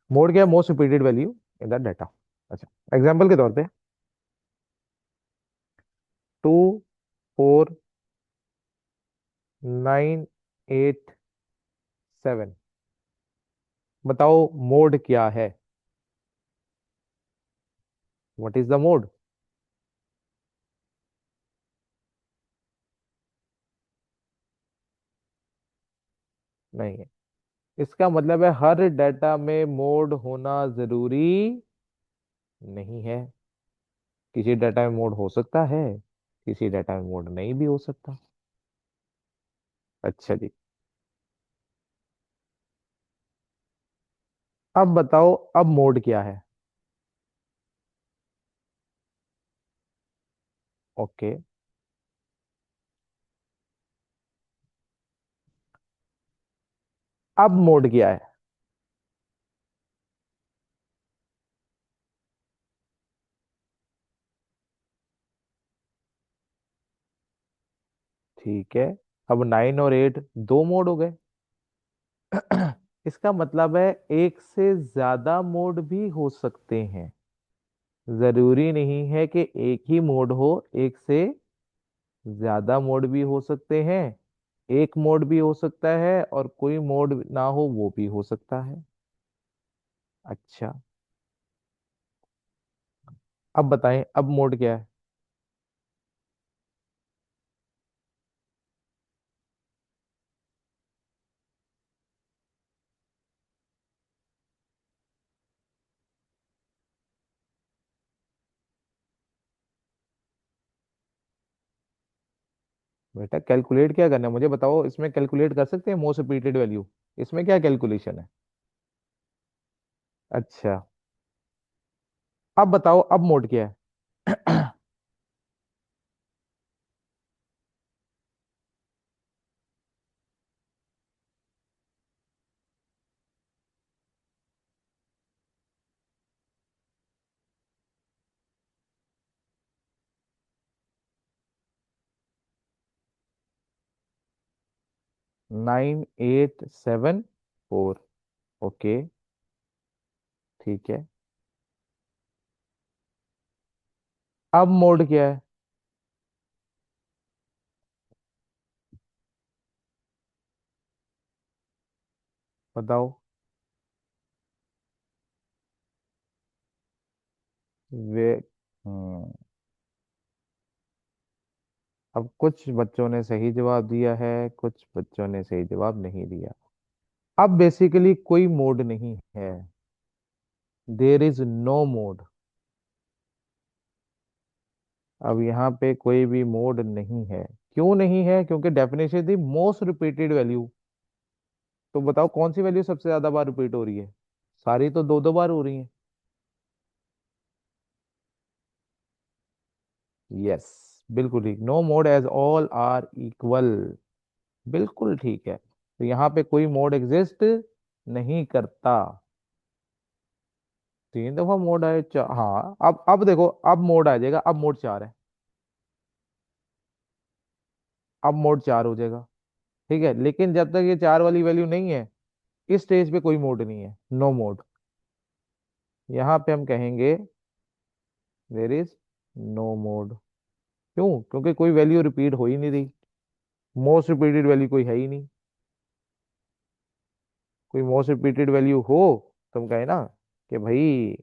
मोड क्या है, most repeated value in the data. अच्छा, एग्जांपल के तौर पे 2 4 9 8 7, बताओ मोड क्या है, व्हाट इज द मोड। नहीं है, इसका मतलब है हर डाटा में मोड होना जरूरी नहीं है। किसी डाटा में मोड हो सकता है, किसी डाटा में मोड नहीं भी हो सकता। अच्छा जी, अब बताओ अब मोड क्या है। ओके, अब मोड क्या है। ठीक है, अब 9 और 8 दो मोड हो गए। इसका मतलब है एक से ज्यादा मोड भी हो सकते हैं, जरूरी नहीं है कि एक ही मोड हो, एक से ज्यादा मोड भी हो सकते हैं, एक मोड भी हो सकता है और कोई मोड ना हो वो भी हो सकता है। अच्छा, अब बताएं अब मोड क्या है। बेटा कैलकुलेट क्या करना है मुझे बताओ, इसमें कैलकुलेट कर सकते हैं मोस्ट रिपीटेड वैल्यू, इसमें क्या कैलकुलेशन है। अच्छा, अब बताओ अब मोड क्या है। 9 8 7 4, ओके, ठीक है, अब मोड क्या है, बताओ। वे हम्म, अब कुछ बच्चों ने सही जवाब दिया है, कुछ बच्चों ने सही जवाब नहीं दिया। अब बेसिकली कोई मोड नहीं है, देर इज नो मोड। अब यहाँ पे कोई भी मोड नहीं है, क्यों नहीं है, क्योंकि डेफिनेशन थी मोस्ट रिपीटेड वैल्यू। तो बताओ कौन सी वैल्यू सबसे ज्यादा बार रिपीट हो रही है, सारी तो दो दो बार हो रही हैं। यस, बिल्कुल ठीक, no mode as all are equal, बिल्कुल ठीक है, तो यहाँ पे कोई मोड एग्जिस्ट नहीं करता। 3 दफा मोड आए, हाँ, अब देखो अब मोड आ जाएगा, अब मोड 4 है, अब मोड 4 हो जाएगा। ठीक है, लेकिन जब तक ये 4 वाली वैल्यू नहीं है, इस स्टेज पे कोई मोड नहीं है, नो मोड। यहाँ पे हम कहेंगे देयर इज नो मोड। क्यों? क्योंकि कोई वैल्यू रिपीट हो ही नहीं रही। मोस्ट रिपीटेड वैल्यू कोई है ही नहीं। कोई मोस्ट रिपीटेड वैल्यू हो, तुम कहे ना कि भाई,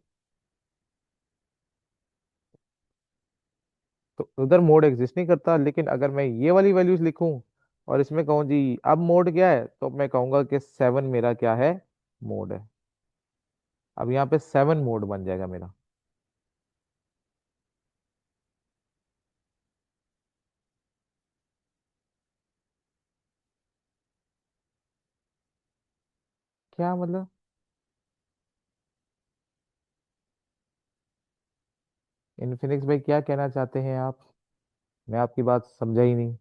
तो उधर मोड एग्जिस्ट नहीं करता। लेकिन अगर मैं ये वाली वैल्यूज लिखूं और इसमें कहूं जी अब मोड क्या है, तो मैं कहूंगा कि 7 मेरा क्या है, मोड है। अब यहाँ पे 7 मोड बन जाएगा मेरा। क्या मतलब? इन्फिनिक्स भाई क्या कहना चाहते हैं आप? मैं आपकी बात समझा ही नहीं।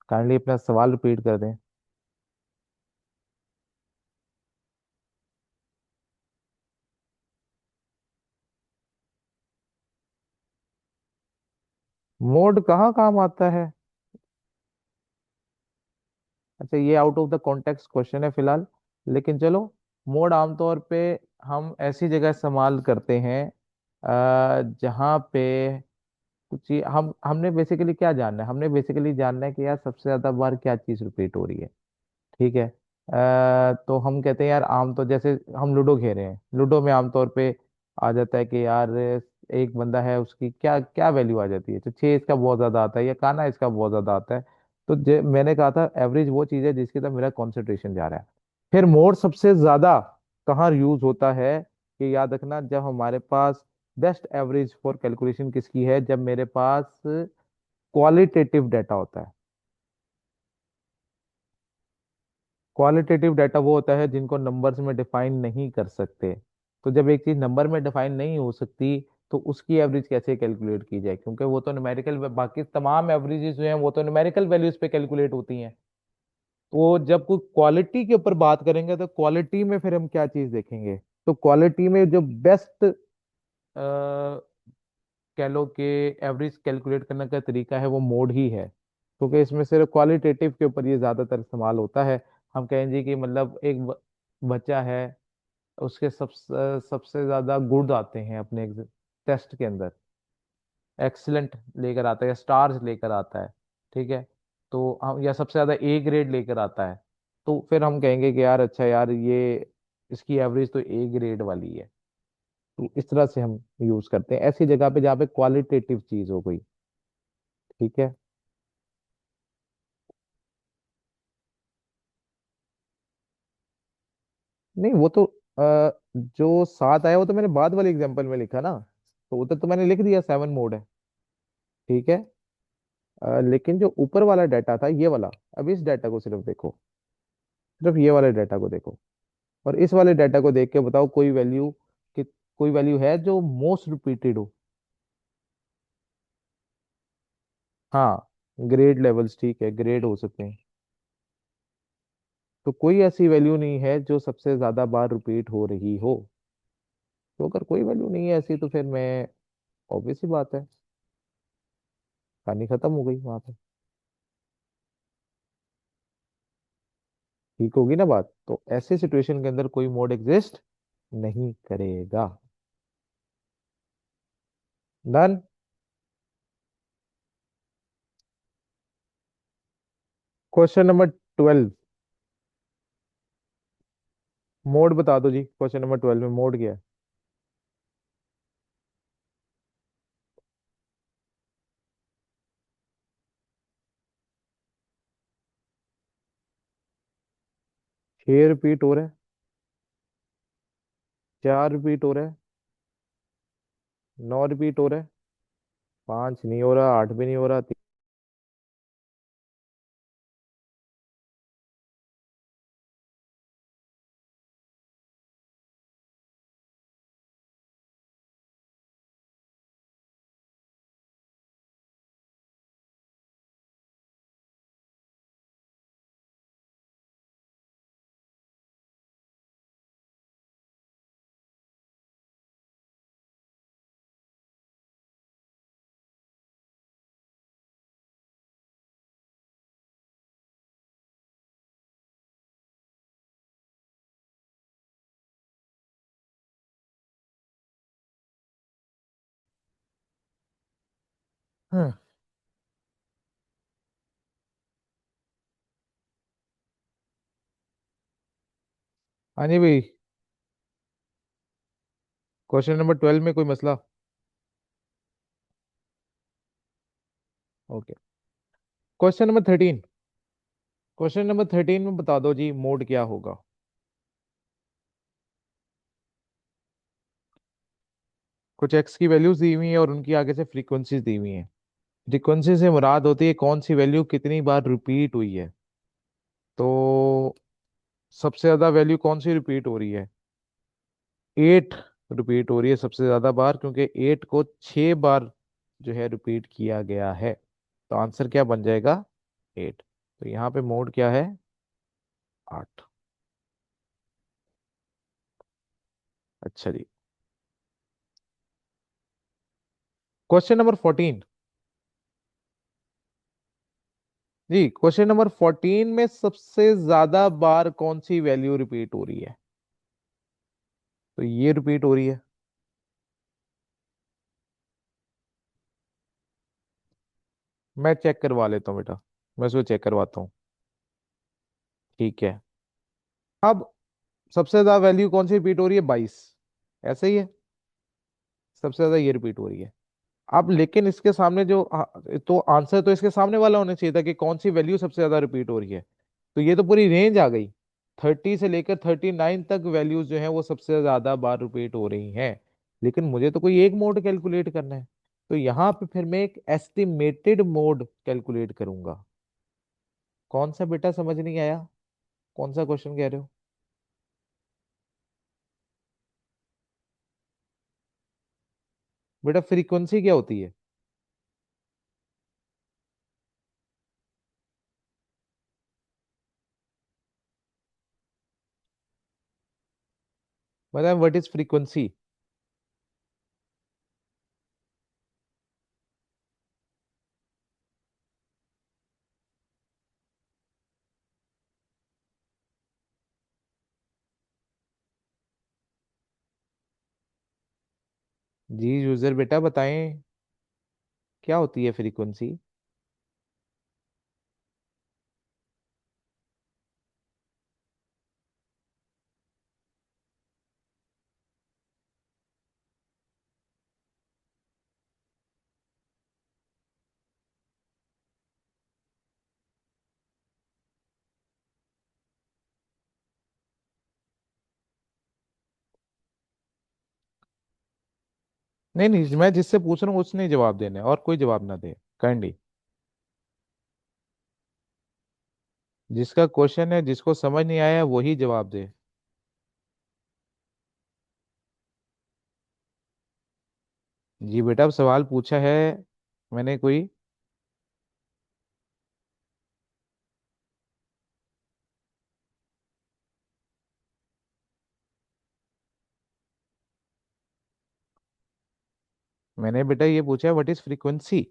काइंडली अपना सवाल रिपीट कर दें। मोड कहाँ काम आता है? अच्छा, ये out of the context question है फिलहाल। लेकिन चलो, मोड आमतौर पे हम ऐसी जगह इस्तेमाल करते हैं जहाँ पे कुछ हम हमने बेसिकली क्या जानना है, हमने बेसिकली जानना है कि यार सबसे ज्यादा बार क्या चीज रिपीट हो रही है। ठीक है। तो हम कहते हैं यार, आम तो जैसे हम लूडो खेल रहे हैं, लूडो में आमतौर पे आ जाता है कि यार एक बंदा है, उसकी क्या क्या वैल्यू आ जाती है, तो 6 इसका बहुत ज्यादा आता है या काना इसका बहुत ज्यादा आता है। तो मैंने कहा था एवरेज वो चीज है जिसकी तरफ मेरा कॉन्सेंट्रेशन जा रहा है। फिर मोड सबसे ज्यादा कहाँ यूज होता है, कि याद रखना, जब हमारे पास बेस्ट एवरेज फॉर कैलकुलेशन किसकी है, जब मेरे पास क्वालिटेटिव डाटा होता है। क्वालिटेटिव डाटा वो होता है जिनको नंबर्स में डिफाइन नहीं कर सकते। तो जब एक चीज नंबर में डिफाइन नहीं हो सकती, तो उसकी एवरेज कैसे कैलकुलेट की जाए, क्योंकि वो तो न्यूमेरिकल, बाकी तमाम एवरेजेस जो हैं वो तो न्यूमेरिकल वैल्यूज पे कैलकुलेट होती हैं। तो जब कोई क्वालिटी के ऊपर बात करेंगे, तो क्वालिटी में फिर हम क्या चीज देखेंगे? तो क्वालिटी में जो बेस्ट कह लो कि एवरेज कैलकुलेट करने का तरीका है, वो मोड ही है। क्योंकि इसमें सिर्फ क्वालिटेटिव के ऊपर ये ज्यादातर इस्तेमाल होता है। हम कहेंगे कि मतलब एक बच्चा है, उसके सबसे ज्यादा गुड आते हैं अपने टेस्ट के अंदर, एक्सीलेंट लेकर आता है या स्टार्स लेकर आता है। ठीक है। तो हम, या सबसे ज्यादा ए ग्रेड लेकर आता है, तो फिर हम कहेंगे कि यार अच्छा यार, ये इसकी एवरेज तो ए ग्रेड वाली है। तो इस तरह से हम यूज करते हैं ऐसी जगह पे जहाँ पे क्वालिटेटिव चीज हो कोई। ठीक है। नहीं, वो तो जो 7 आया वो तो मैंने बाद वाले एग्जांपल में लिखा ना। तो उधर तो मैंने लिख दिया 7 मोड है। ठीक है। लेकिन जो ऊपर वाला डाटा था ये वाला, अब इस डाटा को सिर्फ देखो, सिर्फ ये वाले डाटा को देखो, और इस वाले डाटा को देख के बताओ कोई वैल्यू, कि कोई वैल्यू है जो मोस्ट रिपीटेड हो। हाँ, ग्रेड लेवल्स, ठीक है, ग्रेड हो सकते हैं। तो कोई ऐसी वैल्यू नहीं है जो सबसे ज्यादा बार रिपीट हो रही हो। तो अगर कोई वैल्यू नहीं है ऐसी, तो फिर मैं, ऑब्वियस सी बात है, कहानी खत्म हो गई वहां पे। ठीक होगी ना बात? तो ऐसे सिचुएशन के अंदर कोई मोड एग्जिस्ट नहीं करेगा। डन। Question number 12। मोड बता दो जी, क्वेश्चन नंबर 12 में मोड क्या है? 6 रिपीट हो रहा है, 4 रिपीट हो रहा है, 9 रिपीट हो रहा है, 5 नहीं हो रहा, 8 भी नहीं हो रहा। हाँ। हाँ जी भाई। क्वेश्चन नंबर 12 में कोई मसला? Okay. Question number 13। Question number 13 में बता दो जी, मोड क्या होगा? कुछ एक्स की वैल्यूज दी हुई है और उनकी आगे से फ्रीक्वेंसीज दी हुई है। फ्रीक्वेंसी से मुराद होती है कौन सी वैल्यू कितनी बार रिपीट हुई है। तो सबसे ज्यादा वैल्यू कौन सी रिपीट हो रही है? 8 रिपीट हो रही है सबसे ज्यादा बार, क्योंकि 8 को 6 बार जो है रिपीट किया गया है। तो आंसर क्या बन जाएगा? 8। तो यहाँ पे मोड क्या है? 8। अच्छा जी। Question number 14। जी, क्वेश्चन नंबर 14 में सबसे ज्यादा बार कौन सी वैल्यू रिपीट हो रही है? तो ये रिपीट हो रही है। मैं चेक करवा लेता हूँ बेटा। मैं इसको चेक करवाता हूँ। ठीक है। अब सबसे ज्यादा वैल्यू कौन सी रिपीट हो रही है? 22। ऐसे ही है। सबसे ज्यादा ये रिपीट हो रही है। अब लेकिन इसके सामने जो तो आंसर तो इसके सामने वाला होना चाहिए था कि कौन सी वैल्यू सबसे ज्यादा रिपीट हो रही है। तो ये तो पूरी रेंज आ गई। 30 से लेकर 39 तक वैल्यूज जो है वो सबसे ज्यादा बार रिपीट हो रही हैं। लेकिन मुझे तो कोई एक मोड कैलकुलेट करना है। तो यहाँ पे फिर मैं एक एस्टिमेटेड मोड कैलकुलेट करूंगा। कौन सा बेटा, समझ नहीं आया? कौन सा क्वेश्चन कह रहे हो? बेटा फ्रीक्वेंसी क्या होती है? मतलब व्हाट इज फ्रीक्वेंसी? जी यूजर बेटा बताएं, क्या होती है फ्रीक्वेंसी? नहीं नहीं, मैं जिससे पूछ रहा हूँ उसने जवाब देना है और कोई जवाब ना दे काइंडली। जिसका क्वेश्चन है, जिसको समझ नहीं आया वही जवाब दे। जी बेटा, अब सवाल पूछा है मैंने कोई। मैंने बेटा ये पूछा है व्हाट इज फ्रीक्वेंसी।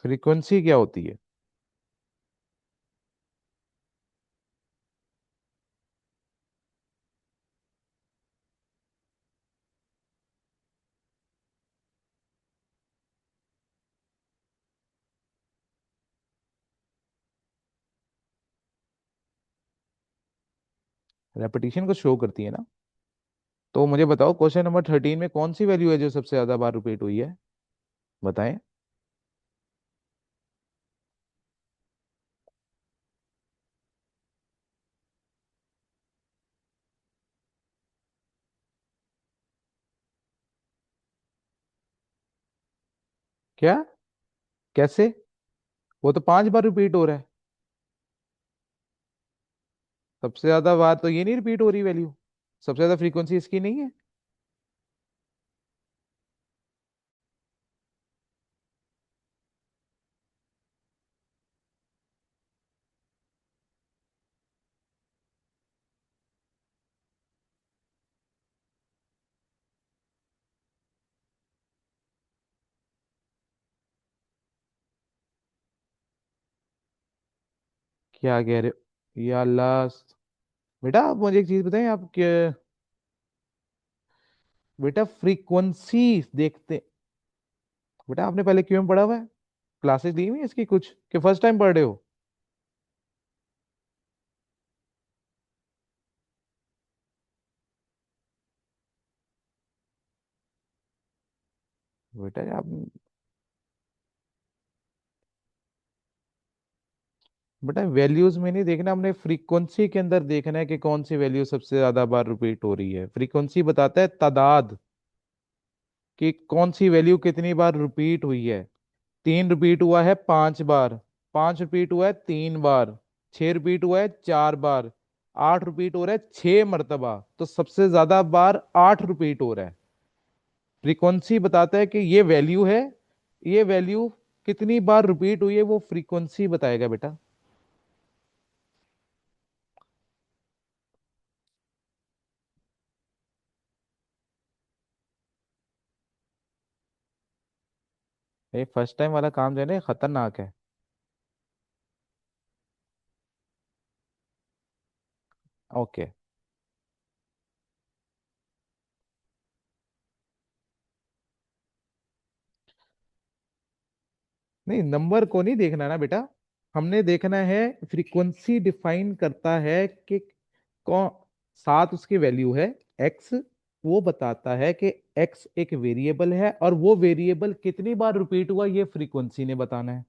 फ्रीक्वेंसी क्या होती है? रेपिटेशन को शो करती है ना। तो मुझे बताओ क्वेश्चन नंबर 13 में कौन सी वैल्यू है जो सबसे ज्यादा बार रिपीट हुई है? बताएं। क्या? कैसे? वो तो 5 बार रिपीट हो रहा है। सबसे ज्यादा बार तो ये नहीं रिपीट हो रही वैल्यू। सबसे ज्यादा फ्रीक्वेंसी इसकी नहीं है। क्या कह रहे हो या अल्लाह। बेटा आप मुझे एक चीज बताएं, आप क्या बेटा फ्रीक्वेंसी देखते। बेटा आपने पहले क्यों पढ़ा हुआ है? क्लासेस ली हुई है इसकी कुछ, कि फर्स्ट टाइम पढ़ रहे हो? बेटा आप, बेटा वैल्यूज में नहीं देखना, हमने फ्रीक्वेंसी के अंदर देखना है कि कौन सी वैल्यू सबसे ज्यादा बार रिपीट हो रही है। फ्रीक्वेंसी बताता है तादाद, कि कौन सी वैल्यू कितनी बार रिपीट हुई है। तीन रिपीट हुआ है 5 बार, पांच रिपीट हुआ है 3 बार, छह रिपीट हुआ है 4 बार, आठ रिपीट हो रहा है 6 मरतबा, तो सबसे ज्यादा बार 8 रिपीट हो रहा है। फ्रीक्वेंसी बताता है कि ये वैल्यू है, ये वैल्यू कितनी बार रिपीट हुई है, वो फ्रीक्वेंसी बताएगा बेटा। ये फर्स्ट टाइम वाला काम जो है ना, ये खतरनाक है। ओके। नहीं, नंबर को नहीं देखना ना बेटा, हमने देखना है फ्रीक्वेंसी डिफाइन करता है कि कौन, सात उसकी वैल्यू है, एक्स, वो बताता है कि एक्स एक वेरिएबल है और वो वेरिएबल कितनी बार रिपीट हुआ ये फ्रीक्वेंसी ने बताना है।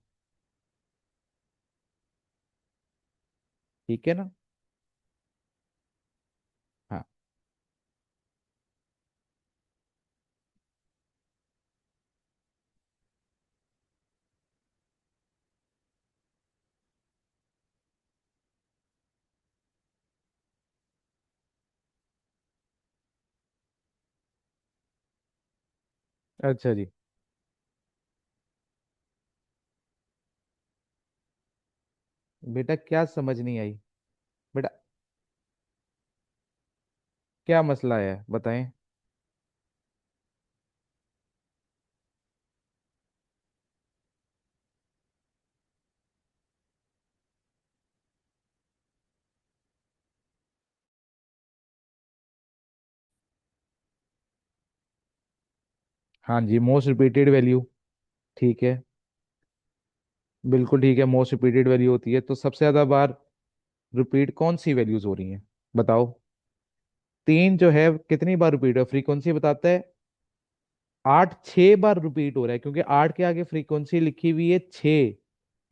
ठीक है ना? हाँ। अच्छा जी। बेटा क्या समझ नहीं आई? बेटा क्या मसला है बताएं। हाँ जी, मोस्ट रिपीटेड वैल्यू। ठीक है, बिल्कुल ठीक है, मोस्ट रिपीटेड वैल्यू होती है, तो सबसे ज्यादा बार रिपीट कौन सी वैल्यूज हो रही हैं? बताओ। तीन जो है कितनी बार रिपीट है, फ्रीक्वेंसी बताता है 8 6 बार रिपीट हो रहा है, क्योंकि आठ के आगे फ्रीक्वेंसी लिखी हुई है 6।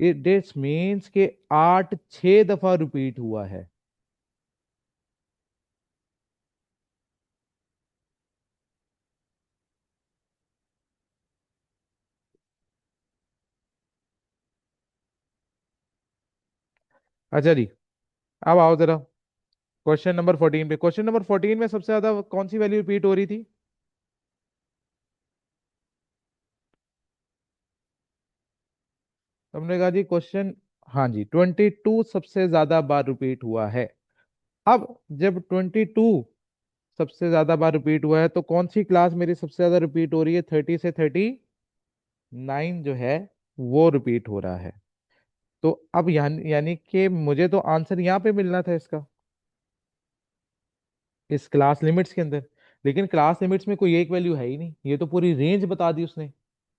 इट दिस मीन्स के आठ 6 दफा रिपीट हुआ है। अच्छा जी, अब आओ जरा क्वेश्चन नंबर 14 पे। क्वेश्चन नंबर 14 में सबसे ज्यादा कौन सी वैल्यू रिपीट हो रही थी? हमने कहा जी क्वेश्चन, हाँ जी, 22 सबसे ज्यादा बार रिपीट हुआ है। अब जब 22 सबसे ज्यादा बार रिपीट हुआ है, तो कौन सी क्लास मेरी सबसे ज्यादा रिपीट हो रही है? 30 से 39 जो है वो रिपीट हो रहा है। तो अब यानी यानी कि मुझे तो आंसर यहाँ पे मिलना था इसका, इस क्लास लिमिट्स के अंदर। लेकिन क्लास लिमिट्स में कोई एक वैल्यू है ही नहीं, ये तो पूरी रेंज बता दी उसने,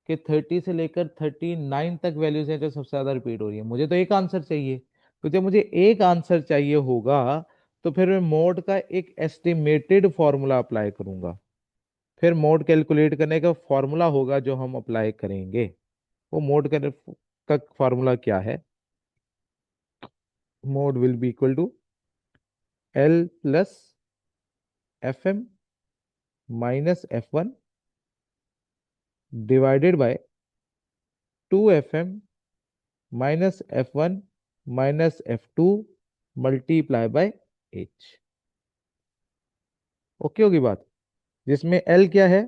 कि 30 से लेकर 39 तक वैल्यूज हैं जो सबसे ज्यादा रिपीट हो रही है। मुझे तो एक आंसर चाहिए। तो जब मुझे एक आंसर चाहिए होगा, तो फिर मैं मोड का एक एस्टिमेटेड फॉर्मूला अप्लाई करूंगा। फिर मोड कैलकुलेट करने का फॉर्मूला होगा जो हम अप्लाई करेंगे। वो मोड का फॉर्मूला क्या है? Mode will be equal to L plus F M minus F one divided by 2 FM minus F1 minus F2 multiply by H। Okay होगी बात? जिसमें L क्या है?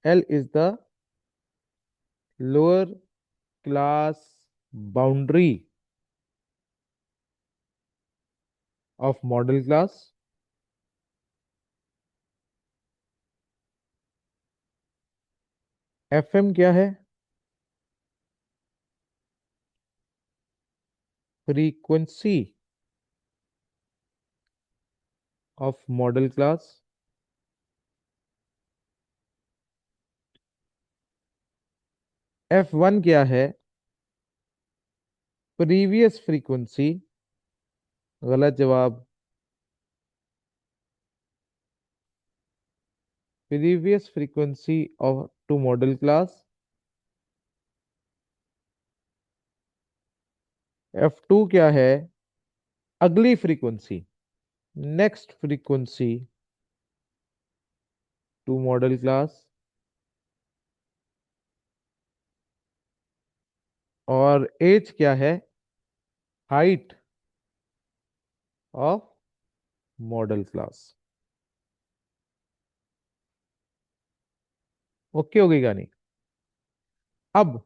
L is the lower class boundary of modal class. FM क्या है? Frequency of modal class. F1 क्या है? Previous frequency. गलत जवाब। Previous frequency of to modal class. F2 क्या है? अगली frequency, next frequency to modal class. और एज क्या है? Height of modal class. Okay हो गई कहानी। अब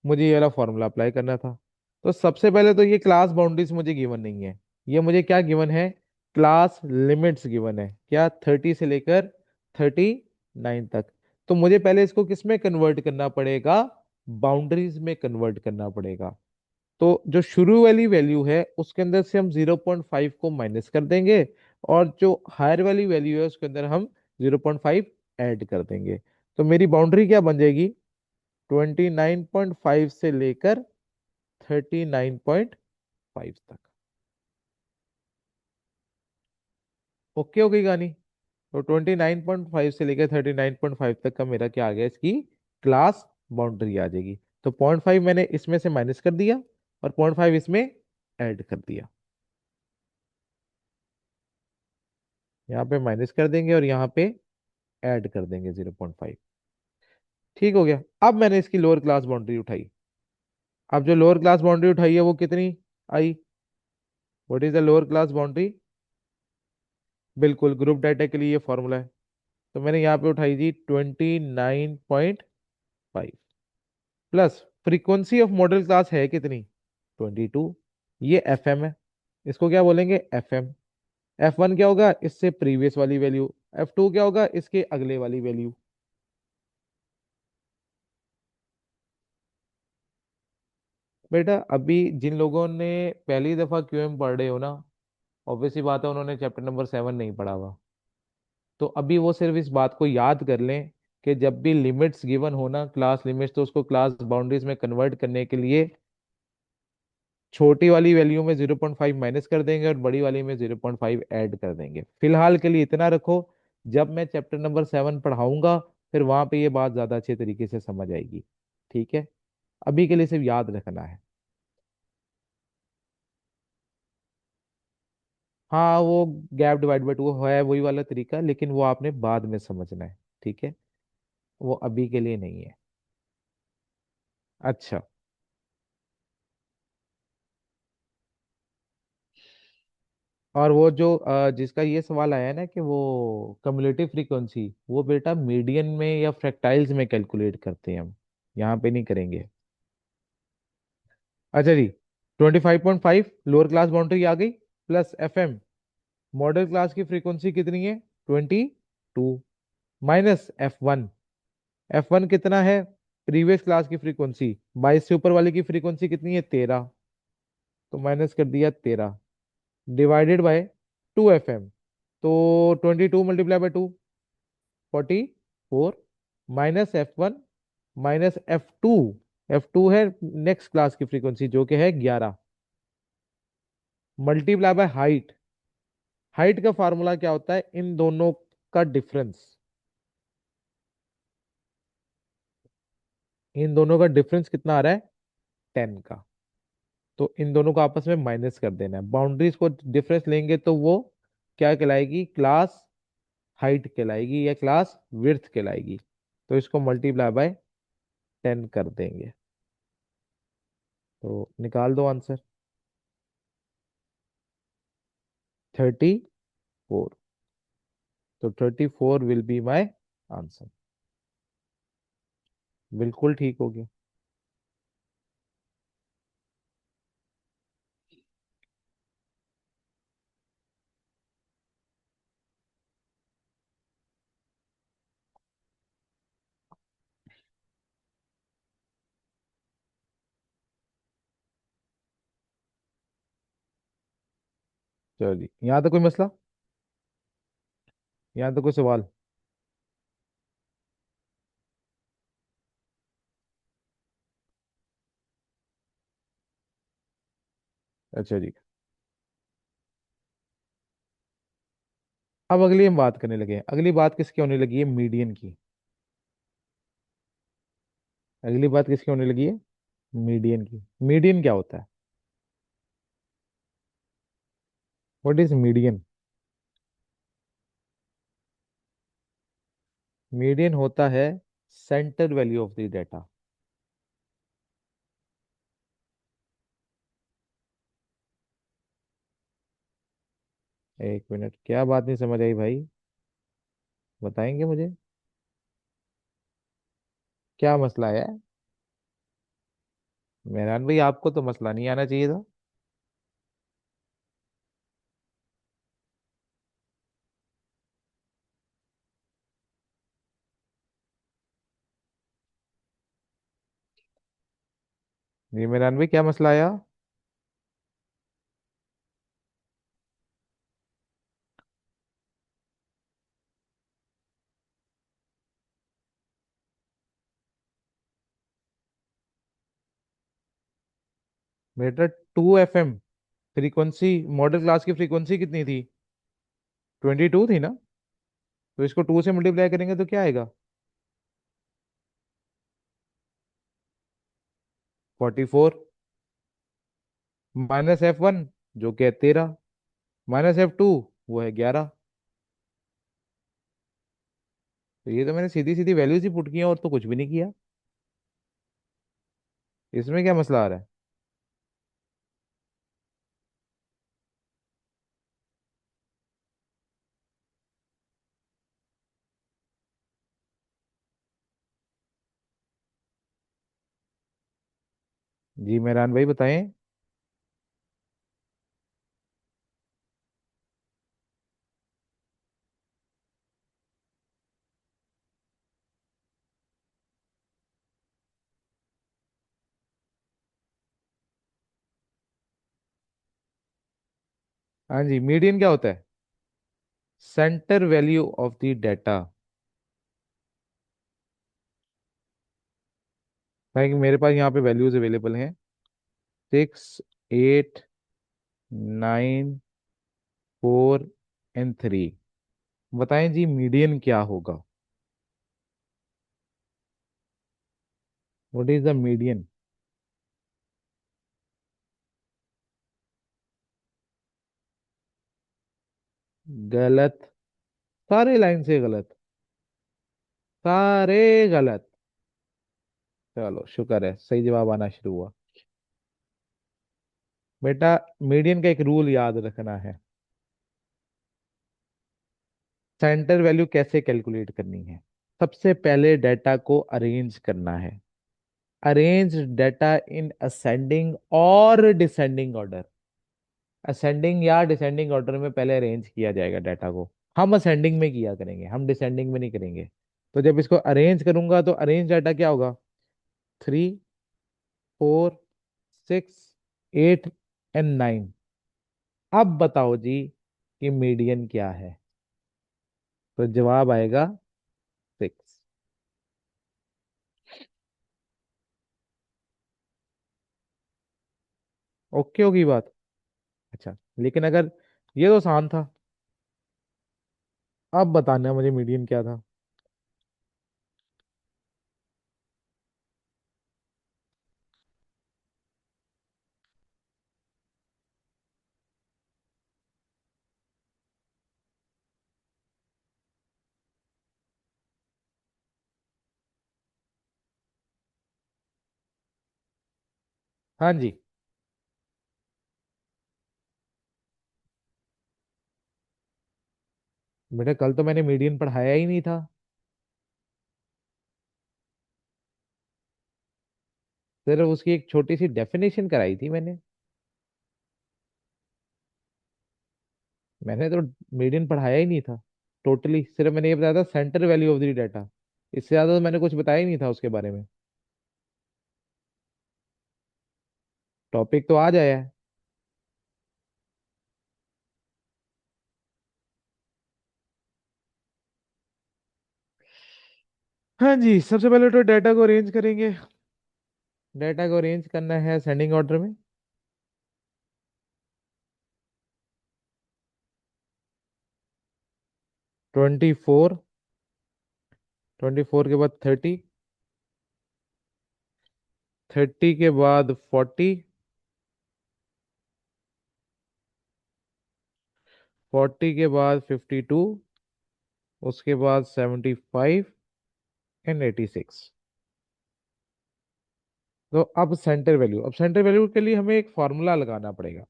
मुझे ये वाला फॉर्मूला अप्लाई करना था। तो सबसे पहले तो ये क्लास बाउंड्रीज मुझे गिवन नहीं है। ये मुझे क्या गिवन है? क्लास लिमिट्स गिवन है। क्या? 30 से लेकर 39 तक। तो मुझे पहले इसको किस में कन्वर्ट करना पड़ेगा? बाउंड्रीज में कन्वर्ट करना पड़ेगा। तो जो शुरू वाली वैल्यू है उसके अंदर से हम 0.5 को माइनस कर देंगे, और जो हायर वाली वैल्यू है उसके अंदर हम 0.5 ऐड कर देंगे। तो मेरी बाउंड्री क्या बन जाएगी? 29.5 से लेकर 39.5 तक। ओके हो गई गानी। तो 29.5 से लेकर 39.5 तक का मेरा क्या आ गया? इसकी क्लास बाउंड्री आ जाएगी। तो 0.5 मैंने इसमें से माइनस कर दिया, और 0.5 इसमें ऐड कर दिया। यहाँ पे माइनस कर देंगे और यहाँ पे ऐड कर देंगे 0.5। ठीक हो गया। अब मैंने इसकी लोअर क्लास बाउंड्री उठाई। अब जो लोअर क्लास बाउंड्री उठाई है वो कितनी आई? What is the lower class boundary? बिल्कुल, ग्रुप डाटा के लिए ये फॉर्मूला है। तो मैंने यहाँ पे उठाई जी 29.5 plus frequency of modal class है कितनी? 22। ये एफ एम है। इसको क्या बोलेंगे? F M. F1 क्या होगा? इससे प्रीवियस वाली वैल्यू। F2 क्या होगा? इसके अगले वाली वैल्यू। बेटा अभी जिन लोगों ने पहली दफा क्यूएम पढ़ रहे हो ना, ऑब्वियसली बात है उन्होंने चैप्टर नंबर 7 नहीं पढ़ा हुआ। तो अभी वो सिर्फ इस बात को याद कर लें कि जब भी लिमिट्स गिवन हो ना, क्लास लिमिट्स, तो उसको क्लास बाउंड्रीज में कन्वर्ट करने के लिए छोटी वाली वैल्यू में 0.5 माइनस कर देंगे और बड़ी वाली में 0.5 ऐड कर देंगे। फिलहाल के लिए इतना रखो। जब मैं चैप्टर नंबर 7 पढ़ाऊंगा फिर वहां पे ये बात ज्यादा अच्छे तरीके से समझ आएगी। ठीक है? अभी के लिए सिर्फ याद रखना है। हाँ, वो गैप डिवाइड बाय 2 है वही वाला तरीका, लेकिन वो आपने बाद में समझना है। ठीक है? वो अभी के लिए नहीं है। अच्छा। और वो जो जिसका ये सवाल आया है ना कि वो कम्युलेटिव फ्रीक्वेंसी, वो बेटा मीडियन में या फ्रैक्टाइल्स में कैलकुलेट करते हैं हम, यहाँ पे नहीं करेंगे। अच्छा जी। 25.5 लोअर क्लास बाउंड्री आ गई, plus F M. Modal class की फ्रीक्वेंसी कितनी है? 22। Minus F1। F1 कितना है? प्रीवियस क्लास की फ्रीक्वेंसी। 22 से ऊपर वाले की फ्रीक्वेंसी कितनी है? 13। तो माइनस कर दिया 13, डिवाइडेड बाय 2 FM। तो 22 multiply by 2, 44, minus F1 minus F2। F2 है नेक्स्ट क्लास की फ्रीक्वेंसी जो कि है 11, मल्टीप्लाई बाय हाइट। हाइट का फार्मूला क्या होता है? इन दोनों का डिफरेंस। इन दोनों का डिफरेंस कितना आ रहा है? 10 का। तो इन दोनों को आपस में माइनस कर देना है। बाउंड्रीज को डिफरेंस लेंगे तो वो क्या कहलाएगी? क्लास हाइट कहलाएगी या क्लास विड्थ कहलाएगी। तो इसको मल्टीप्लाई बाय 10 कर देंगे। तो निकाल दो आंसर। 34। तो 34 विल बी माई आंसर। बिल्कुल ठीक हो गया। चलिए, यहाँ तक कोई मसला? यहाँ तक कोई सवाल? अच्छा जी। अब अगली हम बात करने लगे हैं। अगली बात किसकी होने लगी है? मीडियन की। अगली बात किसकी होने लगी है? मीडियन की। मीडियन क्या होता है? What is median? मीडियन होता है centre value of the data. एक मिनट, क्या बात नहीं समझ आई भाई? बताएंगे मुझे? क्या मसला है? मेहरान भाई, आपको तो मसला नहीं आना चाहिए था। जी मेहरान भाई, क्या मसला आया? बेटा, 2 FM फ्रीक्वेंसी। मॉडल क्लास की फ्रीक्वेंसी कितनी थी? 22 थी ना? तो इसको 2 से मल्टीप्लाई करेंगे तो क्या आएगा? 44। -F1 जो कि है 13, -F2 वो है 11। तो ये तो मैंने सीधी सीधी वैल्यूज ही पुट किया और तो कुछ भी नहीं किया। इसमें क्या मसला आ रहा है? जी मेहरान भाई बताएं। हाँ जी, मीडियन क्या होता है? Centre value of the data. कि मेरे पास यहाँ पे वैल्यूज अवेलेबल हैं। 6, 8, 9, 4 एंड 3। बताएं जी, मीडियन क्या होगा? What is the median? गलत। सारे लाइन से गलत। सारे गलत। चलो शुक्र है, सही जवाब आना शुरू हुआ। बेटा, मीडियन का एक रूल याद रखना है। सेंटर वैल्यू कैसे कैलकुलेट करनी है? सबसे पहले डाटा को अरेंज करना है। अरेंज डाटा इन असेंडिंग और डिसेंडिंग ऑर्डर। असेंडिंग या डिसेंडिंग ऑर्डर में पहले अरेंज किया जाएगा डाटा को। हम असेंडिंग में किया करेंगे, हम डिसेंडिंग में नहीं करेंगे। तो जब इसको अरेंज करूंगा तो अरेंज डाटा क्या होगा? 3, 4, 6, 8 एंड 9। अब बताओ जी कि मीडियन क्या है? तो जवाब आएगा 6। ओके होगी बात? अच्छा, लेकिन अगर ये तो आसान था, अब बताना मुझे मीडियन क्या था। हाँ जी। बेटा, कल तो मैंने मीडियन पढ़ाया ही नहीं था। सिर्फ उसकी एक छोटी सी डेफिनेशन कराई थी मैंने। मैंने तो मीडियन पढ़ाया ही नहीं था। टोटली सिर्फ मैंने ये बताया था centre value of the data. इससे ज्यादा तो मैंने कुछ बताया ही नहीं था उसके बारे में। टॉपिक तो आ जाया है। हाँ जी, सबसे पहले तो डाटा को अरेंज करेंगे। डाटा को अरेंज करना है असेंडिंग ऑर्डर में। 24, 24 के बाद 30, 30 के बाद 40, 40 के बाद 52, उसके बाद 75 एंड 86। तो अब सेंटर वैल्यू के लिए हमें एक फॉर्मूला लगाना पड़ेगा।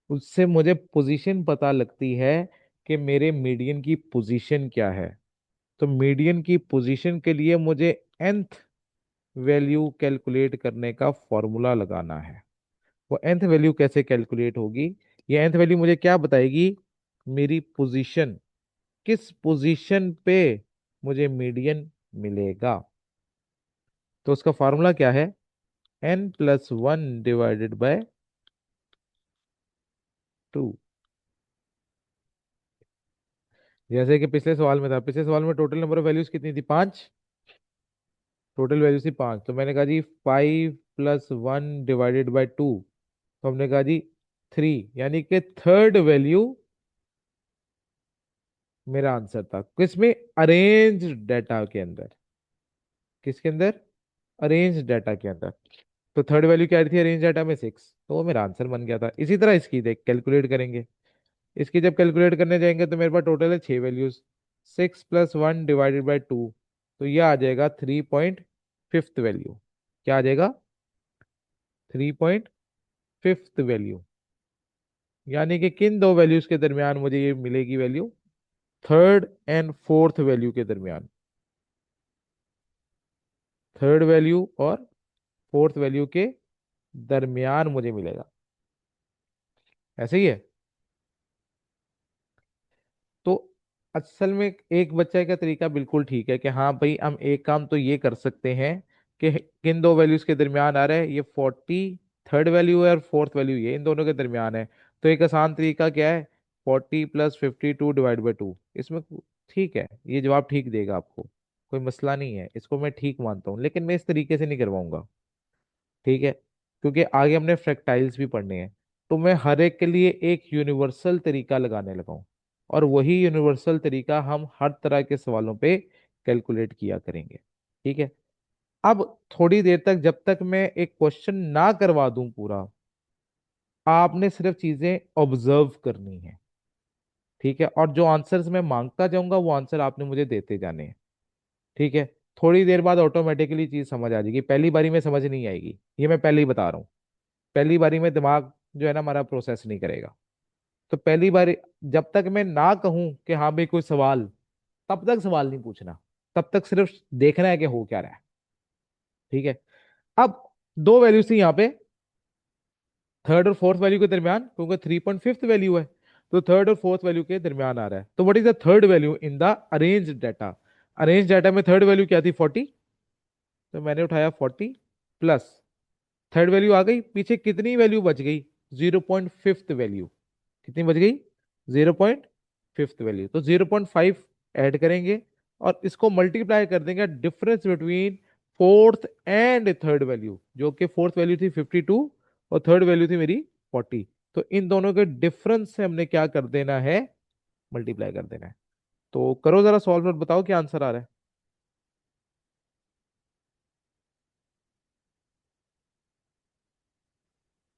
उससे मुझे पोजीशन पता लगती है कि मेरे मीडियन की पोजीशन क्या है। तो मीडियन की पोजीशन के लिए मुझे nth वैल्यू कैलकुलेट करने का फॉर्मूला लगाना है। वो nth वैल्यू कैसे कैलकुलेट होगी? ये nth वैल्यू मुझे क्या बताएगी? मेरी पोजीशन, किस पोजीशन पे मुझे मीडियन मिलेगा। तो उसका फॉर्मूला क्या है? n+1/2। जैसे कि पिछले सवाल में था, पिछले सवाल में टोटल नंबर ऑफ वैल्यूज कितनी थी? 5। टोटल वैल्यू थी 5, तो मैंने कहा जी 5+1/2। तो हमने कहा जी 3, यानी कि थर्ड वैल्यू मेरा आंसर था। किसमें? अरेंज डाटा के अंदर। किसके अंदर? अरेंज डाटा के अंदर। तो थर्ड वैल्यू क्या थी अरेंज डाटा में? 6। तो वो मेरा आंसर बन गया था। इसी तरह इसकी देख कैलकुलेट करेंगे। इसकी जब कैलकुलेट करने जाएंगे तो मेरे पास टोटल है 6 वैल्यूज। 6+1/2, तो यह आ जाएगा 3.5th वैल्यू। क्या आ जाएगा? 3.5th value. यानी कि किन दो वैल्यूज के दरमियान मुझे ये मिलेगी value? Third and fourth value के दरमियान। थर्ड वैल्यू और फोर्थ वैल्यू के दरमियान मुझे मिलेगा। ऐसे ही है। तो असल में एक बच्चे का तरीका बिल्कुल ठीक है कि हाँ भाई हम एक काम तो ये कर सकते हैं कि किन दो वैल्यूज के दरमियान आ रहा है? ये 40 थर्ड वैल्यू है और फोर्थ वैल्यू ये इन दोनों के दरमियान है। तो एक आसान तरीका क्या है? 40+52 इसमें ठीक है, ये जवाब ठीक देगा आपको। कोई मसला नहीं है, इसको मैं ठीक मानता हूँ, लेकिन मैं इस तरीके से नहीं करवाऊंगा। ठीक है, क्योंकि आगे हमने फ्रैक्टाइल्स भी पढ़ने हैं। तो मैं हर एक के लिए एक यूनिवर्सल तरीका लगाने लगा हूं, और वही यूनिवर्सल तरीका हम हर तरह के सवालों पे कैलकुलेट किया करेंगे। ठीक है। अब थोड़ी देर तक, जब तक मैं एक क्वेश्चन ना करवा दूं पूरा, आपने सिर्फ चीजें ऑब्जर्व करनी है। ठीक है, और जो आंसर्स मैं मांगता जाऊंगा वो आंसर आपने मुझे देते जाने हैं। ठीक है। थोड़ी देर बाद ऑटोमेटिकली चीज समझ आ जाएगी, पहली बारी में समझ नहीं आएगी, ये मैं पहले ही बता रहा हूँ। पहली बारी में दिमाग जो है ना हमारा प्रोसेस नहीं करेगा। तो पहली बारी, जब तक मैं ना कहूं कि हाँ भाई कोई सवाल, तब तक सवाल नहीं पूछना। तब तक सिर्फ देखना है कि हो क्या रहा है। ठीक है। अब दो वैल्यूज थी यहाँ पे, थर्ड और फोर्थ वैल्यू के दरमियान, क्योंकि 3.5th वैल्यू है। तो थर्ड और फोर्थ वैल्यू के दरमियान आ रहा है। तो what is the third value in the arrange data? Arrange data में थर्ड वैल्यू क्या थी? 40। तो मैंने उठाया 40 प्लस थर्ड वैल्यू आ गई, पीछे कितनी वैल्यू बच गई? 0.5th value. कितनी बच गई? 0.5th value. तो 0.5 ऐड करेंगे और इसको मल्टीप्लाई कर देंगे difference between fourth and third value, जो कि फोर्थ वैल्यू थी 52 और थर्ड वैल्यू थी मेरी 40। तो इन दोनों के डिफरेंस से हमने क्या कर देना है? मल्टीप्लाई कर देना है। तो करो जरा सॉल्व और बताओ क्या आंसर आ रहा है।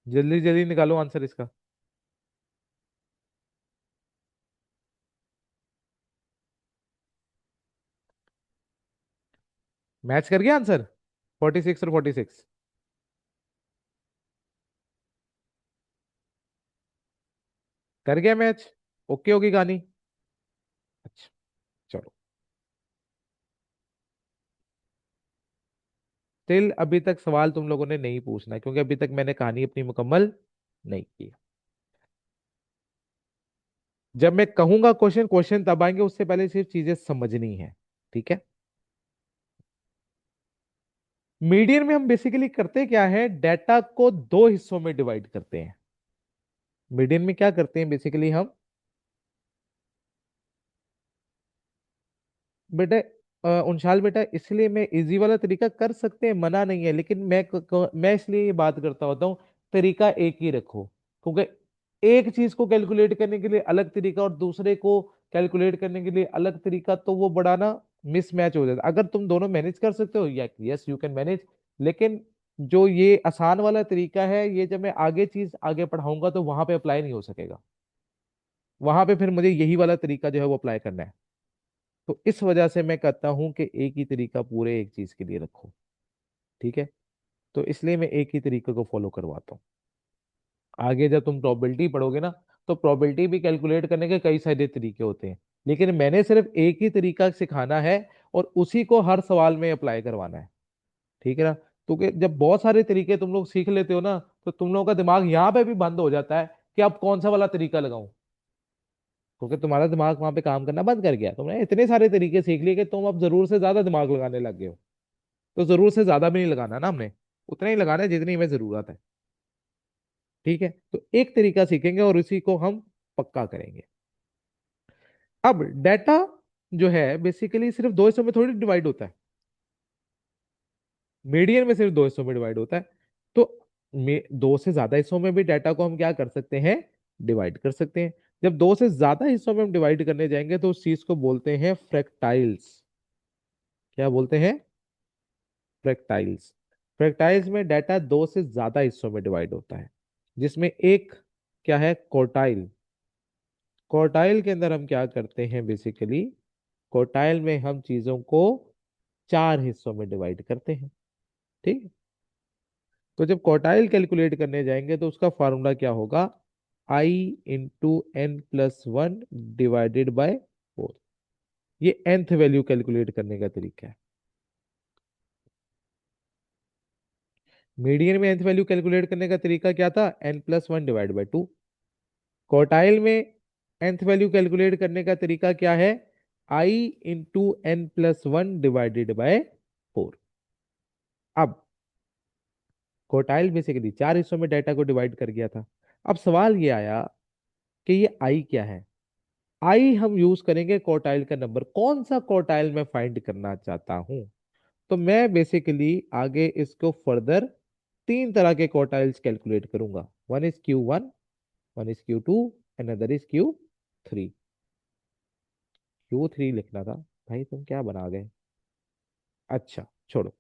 जल्दी जल्दी निकालो आंसर इसका। मैच कर गया आंसर? 46 और 46 कर गया मैच? ओके होगी कहानी। अच्छा, चलो। स्टिल अभी तक सवाल तुम लोगों ने नहीं पूछना, क्योंकि अभी तक मैंने कहानी अपनी मुकम्मल नहीं की। जब मैं कहूंगा क्वेश्चन, क्वेश्चन तब आएंगे, उससे पहले सिर्फ चीजें समझनी है। ठीक है। मीडियन में हम बेसिकली करते क्या है? डाटा को दो हिस्सों में डिवाइड करते हैं। मीडियन में क्या करते हैं बेसिकली हम? बेटा उनशाल बेटा, इसलिए मैं इजी वाला तरीका कर सकते हैं, मना नहीं है, लेकिन मैं इसलिए ये बात करता होता हूँ, तरीका एक ही रखो। क्योंकि एक चीज को कैलकुलेट करने के लिए अलग तरीका और दूसरे को कैलकुलेट करने के लिए अलग तरीका, तो वो बड़ा ना मिसमैच हो जाता है। अगर तुम दोनों मैनेज कर सकते हो, या यस यू कैन मैनेज, लेकिन जो ये आसान वाला तरीका है, ये जब मैं आगे चीज आगे पढ़ाऊंगा तो वहां पे अप्लाई नहीं हो सकेगा। वहां पे फिर मुझे यही वाला तरीका जो है वो अप्लाई करना है। तो इस वजह से मैं कहता हूं कि एक ही तरीका पूरे एक चीज के लिए रखो। ठीक है, तो इसलिए मैं एक ही तरीके को फॉलो करवाता हूँ। आगे जब तुम प्रोबेबिलिटी पढ़ोगे ना, तो प्रोबेबिलिटी भी कैलकुलेट करने के कई सारे तरीके होते हैं, लेकिन मैंने सिर्फ एक ही तरीका सिखाना है और उसी को हर सवाल में अप्लाई करवाना है। ठीक है ना। क्योंकि जब बहुत सारे तरीके तुम लोग सीख लेते हो ना, तो तुम लोगों का दिमाग यहाँ पे भी बंद हो जाता है कि अब कौन सा वाला तरीका लगाऊं। क्योंकि तुम्हारा दिमाग वहां पे काम करना बंद कर गया, तुमने इतने सारे तरीके सीख लिए कि तुम अब जरूर से ज्यादा दिमाग लगाने लग गए हो। तो जरूर से ज्यादा भी नहीं लगाना ना हमने, उतना ही लगाना है जितनी हमें जरूरत है। ठीक है, तो एक तरीका सीखेंगे और उसी को हम पक्का करेंगे। अब डाटा जो है बेसिकली सिर्फ दो हिस्सों में थोड़ी डिवाइड होता है। मीडियन में सिर्फ दो हिस्सों में डिवाइड होता है। तो दो से ज्यादा हिस्सों में भी डाटा को हम क्या कर सकते हैं, डिवाइड कर सकते हैं। जब दो से ज्यादा हिस्सों में हम डिवाइड करने जाएंगे तो उस चीज को बोलते हैं फ्रैक्टाइल्स। क्या बोलते हैं, फ्रैक्टाइल्स। फ्रैक्टाइल्स में डाटा दो से ज्यादा हिस्सों में डिवाइड होता है, जिसमें एक क्या है, क्वार्टाइल। क्वार्टाइल के अंदर हम क्या करते हैं बेसिकली, क्वार्टाइल में हम चीजों को चार हिस्सों में डिवाइड करते हैं। ठीक है? तो जब क्वार्टाइल कैलकुलेट करने जाएंगे तो उसका फॉर्मूला क्या होगा, i into n plus one divided by four. ये nth वैल्यू कैलकुलेट करने का तरीका है। मीडियन में nth वैल्यू कैलकुलेट करने का तरीका क्या था, n plus one divide by two. Quartile में nth वैल्यू कैलकुलेट करने का तरीका क्या है, i into n plus one divided by four. अब क्वार्टाइल बेसिकली चार हिस्सों में डाटा को डिवाइड कर गया था। अब सवाल ये आया कि ये आई क्या है। आई हम यूज करेंगे क्वार्टाइल का नंबर, कौन सा क्वार्टाइल मैं फाइंड करना चाहता हूं। तो मैं बेसिकली आगे इसको फर्दर तीन तरह के क्वार्टाइल्स कैलकुलेट करूंगा। One is Q1, one is Q2, another is Q3। Q3 लिखना था, भाई तुम क्या बना गए। अच्छा छोड़ो।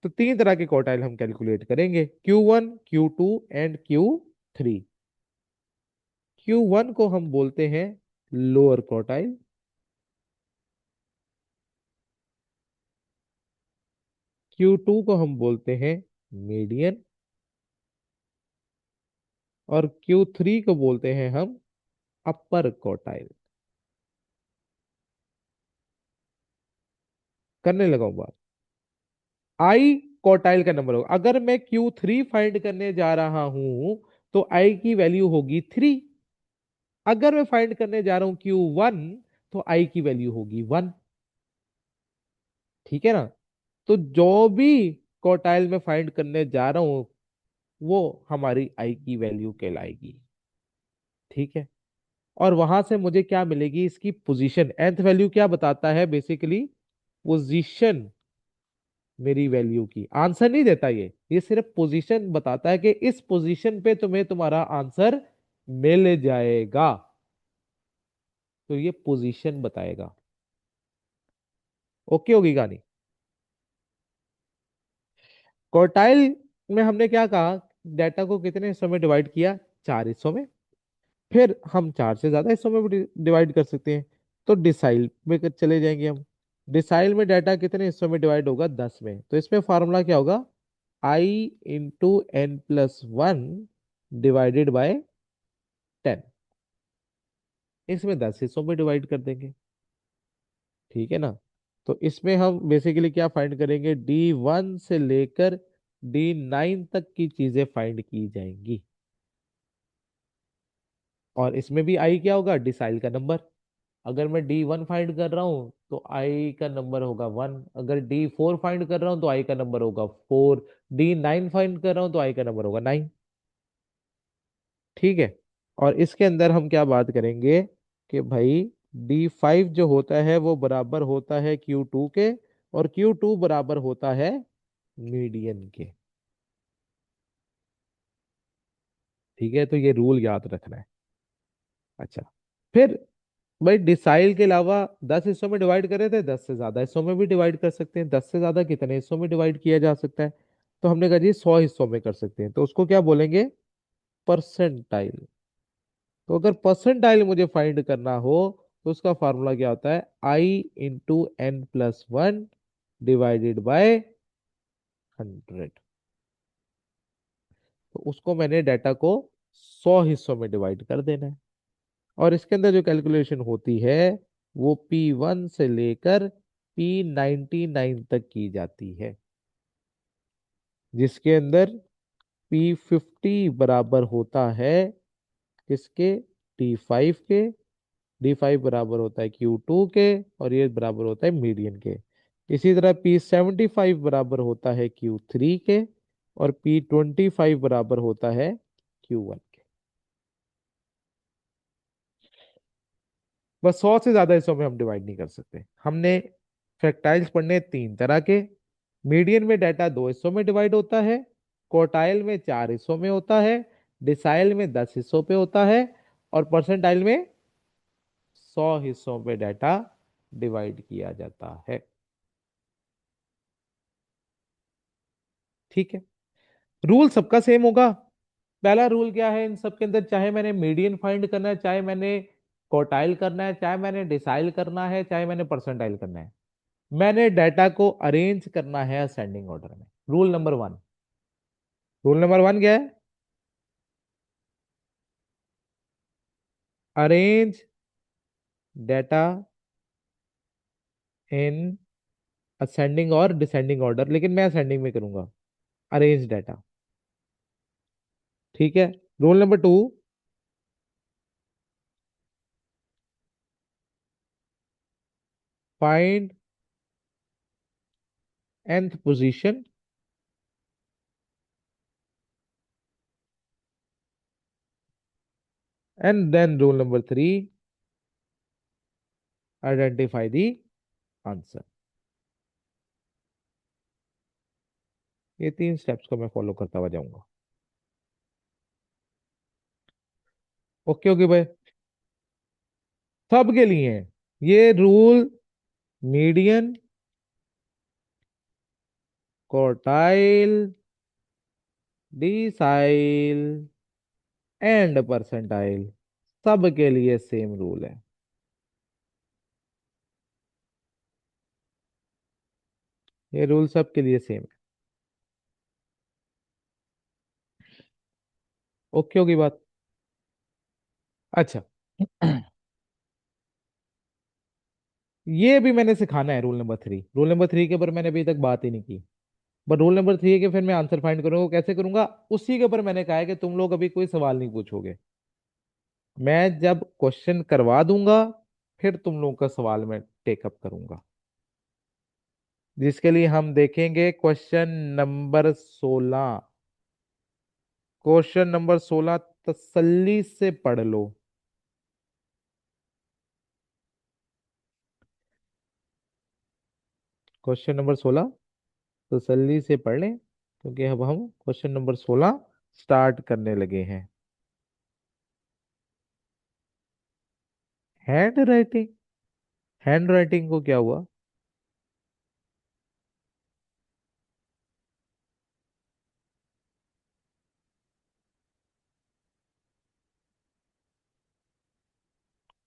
तो तीन तरह के क्वार्टाइल हम कैलकुलेट करेंगे, Q1, Q2 and Q3। Q1 को हम बोलते हैं लोअर क्वार्टाइल, Q2 को हम बोलते हैं मीडियन, और Q3 को बोलते हैं हम अपर क्वार्टाइल। करने लगा हूं बात। आई क्वार्टाइल का नंबर होगा, अगर मैं Q3 फाइंड करने जा रहा हूं तो आई की वैल्यू होगी थ्री। अगर मैं फाइंड करने जा रहा हूं Q1 तो आई की वैल्यू होगी वन। ठीक है ना। तो जो भी क्वार्टाइल में फाइंड करने जा रहा हूं वो हमारी आई की वैल्यू कहलाएगी। ठीक है। और वहां से मुझे क्या मिलेगी, इसकी पोजीशन। nth वैल्यू क्या बताता है बेसिकली, पोजीशन मेरी वैल्यू की। आंसर नहीं देता ये सिर्फ पोजीशन बताता है कि इस पोजीशन पे तुम्हें तुम्हारा आंसर मिल जाएगा। तो ये पोजीशन बताएगा। ओके होगी कहानी। क्वार्टाइल में हमने क्या कहा, डाटा को कितने हिस्सों में डिवाइड किया, चार हिस्सों में। फिर हम चार से ज्यादा हिस्सों में भी डिवाइड कर सकते हैं। तो डिसाइल में चले जाएंगे हम। डिसाइल में डाटा कितने हिस्सों में डिवाइड होगा, 10 में। तो इसमें फॉर्मूला क्या होगा, i into n plus one divided by 10। इसमें 10 हिस्सों में डिवाइड कर देंगे। ठीक है ना। तो इसमें हम बेसिकली क्या फाइंड करेंगे, D1 से लेकर D9 तक की चीजें फाइंड की जाएंगी। और इसमें भी आई क्या होगा, डिसाइल का नंबर। अगर मैं D1 फाइंड कर रहा हूं तो आई का नंबर होगा वन। अगर D4 फाइंड कर रहा हूं तो आई का नंबर होगा फोर। D9 फाइंड कर रहा हूं तो आई का नंबर होगा नाइन। ठीक है। और इसके अंदर हम क्या बात करेंगे कि भाई D5 जो होता है वो बराबर होता है Q2 के, और Q2 बराबर होता है मीडियन के। ठीक है, तो ये रूल याद रखना है। अच्छा, फिर भाई डिसाइल के अलावा 10 हिस्सों में डिवाइड करे थे, 10 से ज्यादा हिस्सों में भी डिवाइड कर सकते हैं। 10 से ज्यादा कितने हिस्सों में डिवाइड किया जा सकता है? तो हमने कहा जी 100 हिस्सों में कर सकते हैं, तो उसको क्या बोलेंगे? परसेंटाइल। तो अगर परसेंटाइल मुझे फाइंड करना हो तो उसका फार्मूला क्या होता है? I × n+1 divided by 100। तो उसको मैंने डाटा को 100 हिस्सों में डिवाइड कर देना है। और इसके अंदर जो कैलकुलेशन होती है वो P1 से लेकर P99 तक की जाती है, जिसके अंदर P50 बराबर होता है किसके? D5 के। D5 बराबर होता है Q2 के, और ये बराबर होता है मीडियन के। इसी तरह P75 बराबर होता है Q3 के, और P25 बराबर होता है Q1 के। बस 100 से ज्यादा हिस्सों में हम डिवाइड नहीं कर सकते। हमने फैक्टाइल्स पढ़ने 3 तरह के। मीडियन में डाटा 2 हिस्सों में डिवाइड होता है, क्वार्टाइल में 4 हिस्सों में होता है, डिसाइल में 10 हिस्सों पे होता है, और परसेंटाइल में 100 हिस्सों पे डाटा डिवाइड किया जाता है। ठीक है। रूल सबका सेम होगा। पहला रूल क्या है इन सब के अंदर? चाहे मैंने मीडियन फाइंड करना है, चाहे मैंने क्वार्टाइल करना है, चाहे मैंने डिसाइल करना है, चाहे मैंने परसेंटाइल करना है, मैंने डाटा को अरेंज करना है असेंडिंग ऑर्डर में। Rule number 1। रूल नंबर 1 क्या है? अरेंज डाटा इन असेंडिंग और डिसेंडिंग ऑर्डर, लेकिन मैं असेंडिंग में करूंगा। Arrange data. ठीक है। Rule number 2। Find nth position, and then rule number 3, identify the answer. ये 3 स्टेप्स को मैं फॉलो करता हुआ जाऊंगा। ओके ओके भाई। सबके लिए है ये rule. Median, quartile, decile and percentile, सबके लिए सेम रूल है। ये रूल सबके लिए सेम है। ओके होगी बात। अच्छा। ये भी मैंने सिखाना है रूल नंबर 3। रूल नंबर 3 के ऊपर मैंने अभी तक बात ही नहीं की। बट रूल नंबर 3 के फिर मैं आंसर फाइंड करूंगा। कैसे करूंगा? उसी के ऊपर मैंने कहा है कि तुम लोग अभी कोई सवाल नहीं पूछोगे। मैं जब क्वेश्चन करवा दूंगा फिर तुम लोगों का सवाल मैं टेकअप करूंगा, जिसके लिए हम देखेंगे क्वेश्चन नंबर 16। क्वेश्चन नंबर 16 तसल्ली से पढ़ लो। क्वेश्चन नंबर 16 तसल्ली से पढ़ लें, क्योंकि अब हम क्वेश्चन नंबर 16 स्टार्ट करने लगे हैं। Hand writing. हैंड राइटिंग को क्या हुआ?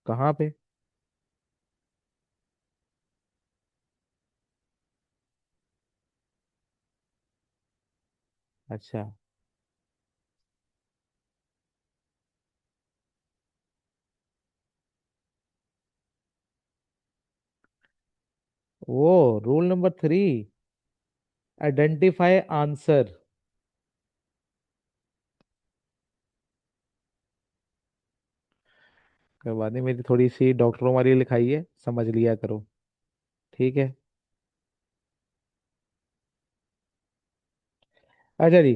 कहाँ पे? अच्छा। वो रूल नंबर 3, आइडेंटिफाई आंसर। करवा दी। मेरी थोड़ी सी डॉक्टरों वाली लिखाई है, समझ लिया करो। ठीक है। अच्छा जी।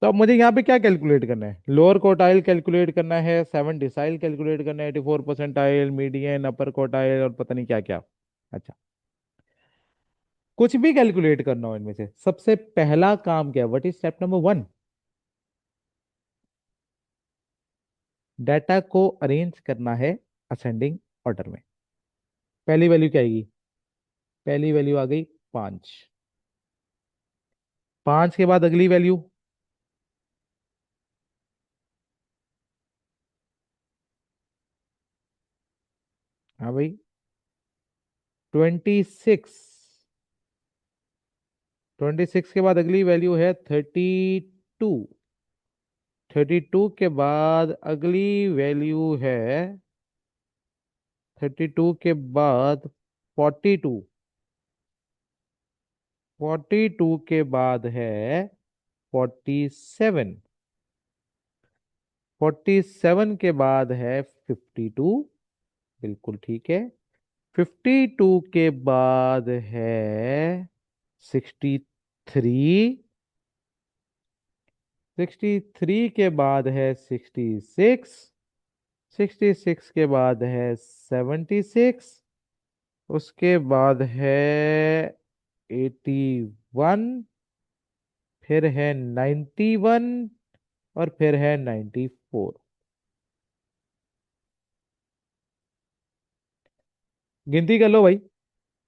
तो अब मुझे यहाँ पे क्या कैलकुलेट करना है? लोअर क्वार्टाइल कैलकुलेट करना है, 7 डिसाइल कैलकुलेट करना है, 84 परसेंटाइल, मीडियन, अपर क्वार्टाइल, और पता नहीं क्या क्या। अच्छा। कुछ भी कैलकुलेट करना हो इनमें से, सबसे पहला काम क्या है? What is step number 1? Data को अरेंज करना है असेंडिंग ऑर्डर में। पहली वैल्यू क्या आएगी? पहली वैल्यू आ गई 5। 5 के बाद अगली वैल्यू। हाँ भाई, 26। 26 के बाद अगली वैल्यू है 32। 32 के बाद अगली वैल्यू है 32 के बाद 42। 42 के बाद है 47। 47 के बाद है 52। बिल्कुल ठीक है। 52 के बाद है 63। 63 के बाद है 66। 66 के बाद है 76। उसके बाद है 81। फिर है 91। और फिर है 94। गिनती कर लो भाई।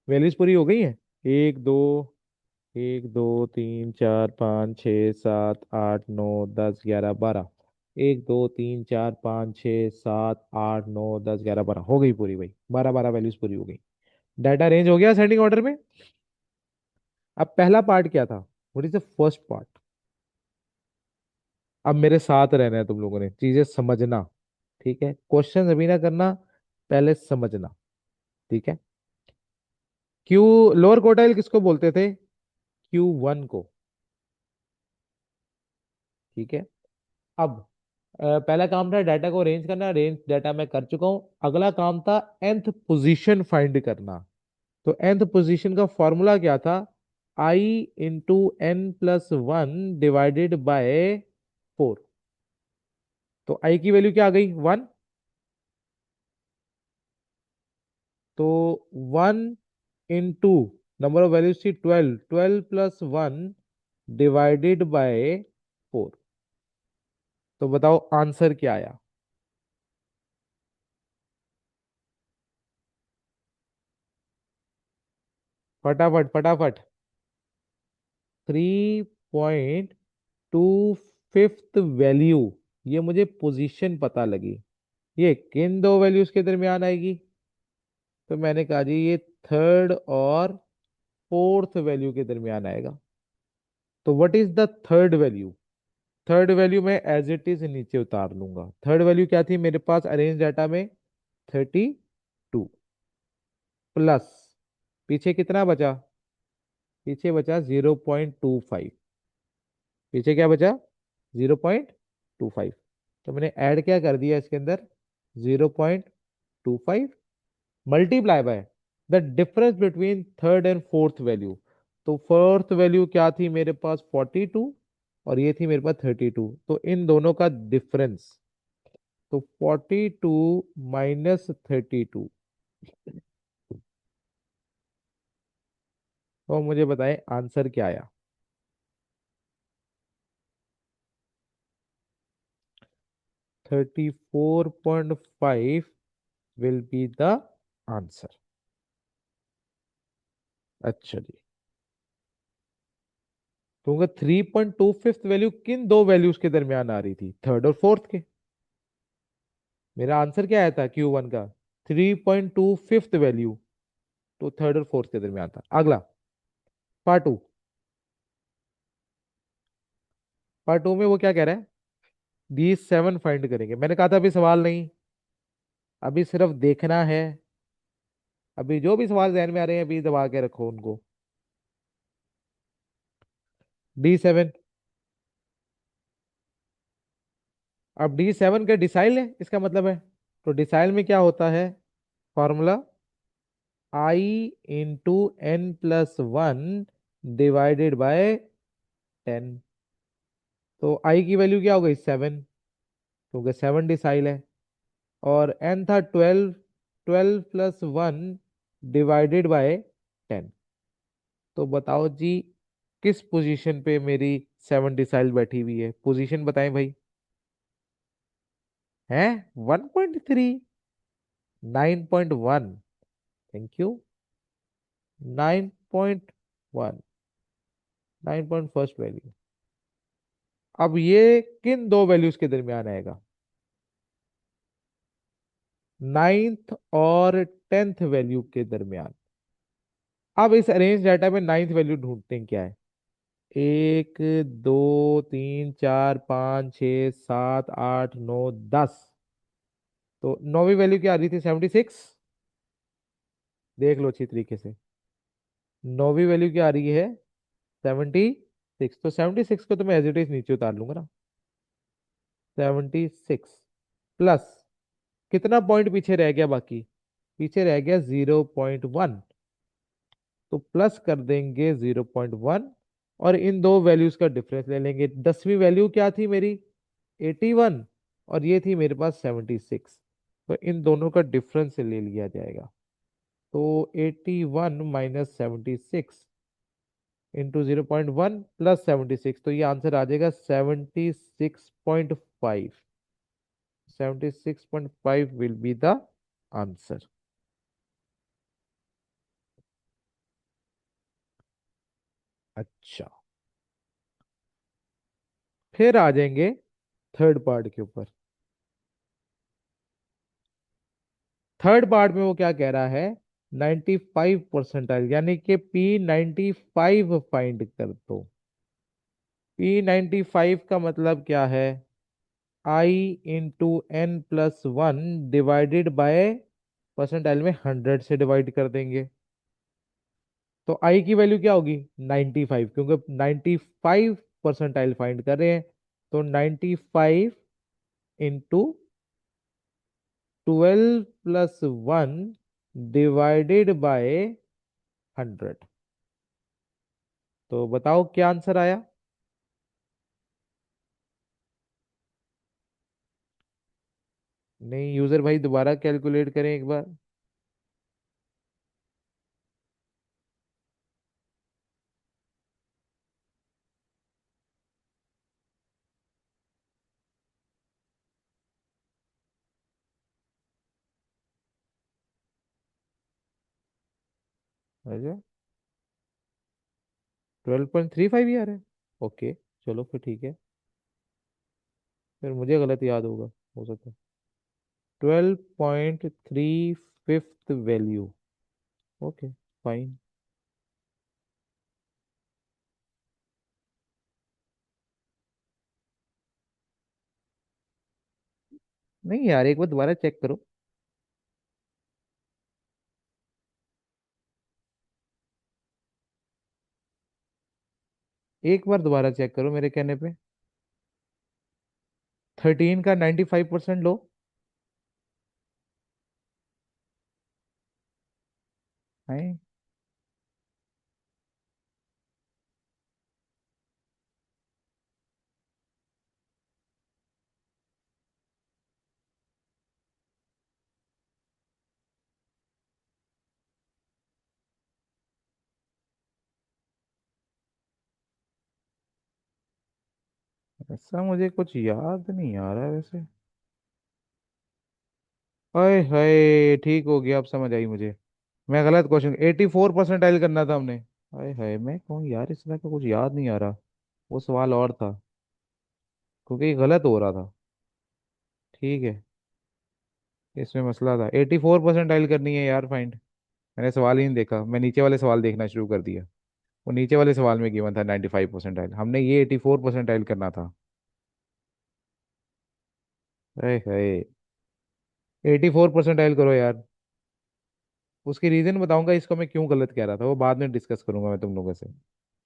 वैल्यूज पूरी हो गई है। एक दो, एक दो तीन चार पाँच छः सात आठ नौ 10 11 12। एक दो तीन चार पाँच छः सात आठ नौ 10 11 12 हो गई पूरी भाई। 12 12 वैल्यूज पूरी हो गई। डाटा रेंज हो गया सेंडिंग ऑर्डर में। अब पहला पार्ट क्या था? What is the first part? अब मेरे साथ रहना है तुम लोगों ने, चीजें समझना। ठीक है, क्वेश्चन अभी ना करना, पहले समझना। ठीक है। क्यू लोअर क्वार्टाइल किसको बोलते थे? Q1 को। ठीक है। अब पहला काम था डाटा को अरेंज करना, रेंज डाटा मैं कर चुका हूं। अगला काम था nth पोजीशन फाइंड करना। तो nth पोजीशन का फॉर्मूला क्या था? I × n+1 divided by 4। तो I की वैल्यू क्या आ गई? 1। तो 1 × नंबर ऑफ वैल्यूज थी 12। 12 + 1 डिवाइडेड बाय 4। तो बताओ आंसर क्या आया? फटाफट फटाफट। 3.25 वैल्यू। ये मुझे पोजीशन पता लगी। ये किन दो वैल्यूज के दरमियान आएगी? तो मैंने कहा जी ये थर्ड और फोर्थ वैल्यू के दरमियान आएगा। तो what is the third value? Third value मैं एज इट इज नीचे उतार लूंगा। थर्ड वैल्यू क्या थी मेरे पास अरेंज डाटा में? 32 प्लस, पीछे कितना बचा? पीछे बचा 0.25। पीछे क्या बचा? 0.25। तो मैंने ऐड क्या कर दिया इसके अंदर? 0.25 multiply by the difference between third and fourth value. तो फोर्थ वैल्यू क्या थी मेरे पास? 42। और ये थी मेरे पास 32। तो इन दोनों का डिफरेंस। तो 42 -32। तो मुझे बताएं आंसर क्या आया? 34.5 विल बी द आंसर। अच्छा जी। तो 3.25 वैल्यू किन दो वैल्यूज के दरमियान आ रही थी? थर्ड और फोर्थ के। मेरा आंसर क्या आया था Q1 का? 3.25 वैल्यू। तो थर्ड और फोर्थ के दरमियान था। अगला पार्ट 2। पार्ट 2 में वो क्या कह रहा है? D7 फाइंड करेंगे। मैंने कहा था अभी सवाल नहीं, अभी सिर्फ देखना है। अभी जो भी सवाल जहन में आ रहे हैं अभी दबा के रखो उनको। D7। अब D7 का डिसाइल है इसका मतलब है। तो डिसाइल में क्या होता है? Formula I × n+1 divided by 10। तो I की वैल्यू क्या हो गई? 7, क्योंकि 7 डिसाइल है। और n था 12। 12 + 1 डिवाइडेड बाय 10। तो बताओ जी किस पोजीशन पे मेरी 7 डिसाइल बैठी हुई है? पोजीशन बताएं भाई। है 1.3। 9.1। Thank you. 9.1। 9 point first value. अब ये किन दो वैल्यूज के दरमियान आएगा? नाइन्थ और टेंथ वैल्यू के दरमियान। अब इस अरेंज डाटा में नाइन्थ वैल्यू ढूंढते हैं क्या है। एक, दो, तीन, चार, पाँच, छ, सात, आठ, नौ, 10। तो नौवीं वैल्यू क्या आ रही थी? 76। देख लो अच्छी तरीके से। नौवीं वैल्यू क्या आ रही है? 76। तो 76 को तो मैं एज इट इज नीचे उतार लूंगा ना। 76 प्लस, कितना पॉइंट पीछे रह गया बाकी? पीछे रह गया 0.1। तो प्लस कर देंगे 0.1, और इन दो वैल्यूज का डिफरेंस ले लेंगे। 10वीं वैल्यू क्या थी मेरी? 81। और ये थी मेरे पास 76। तो इन दोनों का डिफरेंस ले लिया जाएगा। तो 81 माइनस 76 इंटू 0.1 प्लस 76, तो ये आंसर आ जाएगा 76.5। 76.5 विल बी द आंसर। अच्छा, फिर आ जाएंगे थर्ड पार्ट के ऊपर। थर्ड पार्ट में वो क्या कह रहा है? 95 परसेंटाइल, यानी कि P95 फाइंड कर दो। P95 का मतलब क्या है? I × n+1 divided by percentile में 100 से डिवाइड कर देंगे। तो I की वैल्यू क्या होगी? 95, क्योंकि 95 परसेंटाइल फाइंड कर रहे हैं। तो 95 × 12 + 1 डिवाइडेड बाय 100। तो बताओ क्या आंसर आया? नहीं, यूजर भाई दोबारा कैलकुलेट करें एक बार। अच्छा, 12.35 ही आ रहा है। ओके, चलो फिर ठीक है। फिर मुझे गलत याद होगा, हो सकता है। 12.3 फिफ्थ वैल्यू। Okay, fine. नहीं यार, एक बार दोबारा चेक करो। एक बार दोबारा चेक करो मेरे कहने पे। 13 का 95% लो। है। ऐसा मुझे कुछ याद नहीं आ रहा वैसे। अरे हाय, ठीक हो गया, अब समझ आई मुझे। मैं गलत क्वेश्चन, 84 परसेंटाइल करना था हमने। हाय हाय, मैं कहूँ यार इस तरह का कुछ याद नहीं आ रहा। वो सवाल और था, क्योंकि ये गलत हो रहा था। ठीक है, इसमें मसला था। 84 परसेंटाइल करनी है यार फाइंड। मैंने सवाल ही नहीं देखा, मैं नीचे वाले सवाल देखना शुरू कर दिया। वो नीचे वाले सवाल में गिवन था 95 परसेंटाइल, हमने ये 84 परसेंटाइल करना था। अरे हाय, 84 परसेंटाइल करो यार। उसकी रीजन बताऊंगा इसको मैं क्यों गलत कह रहा था, वो बाद में डिस्कस करूंगा मैं तुम लोगों से,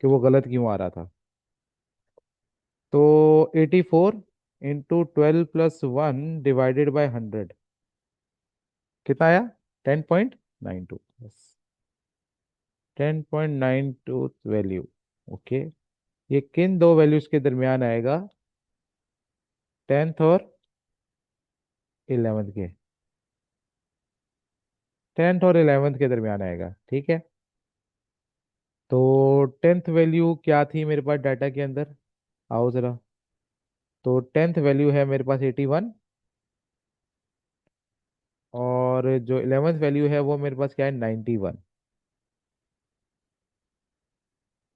कि वो गलत क्यों आ रहा था। तो 84 × 12 + 1 डिवाइडेड बाय 100 कितना आया? 10.92। बस, 10.92 वैल्यू। ओके। ये किन दो वैल्यूज के दरमियान आएगा? टेंथ और 11th के। 10th और 11th के दरमियान आएगा, ठीक है। तो टेंथ वैल्यू क्या थी मेरे पास डाटा के अंदर? आओ जरा। तो टेंथ वैल्यू है मेरे पास 81। और जो 11th वैल्यू है वो मेरे पास क्या है, 91।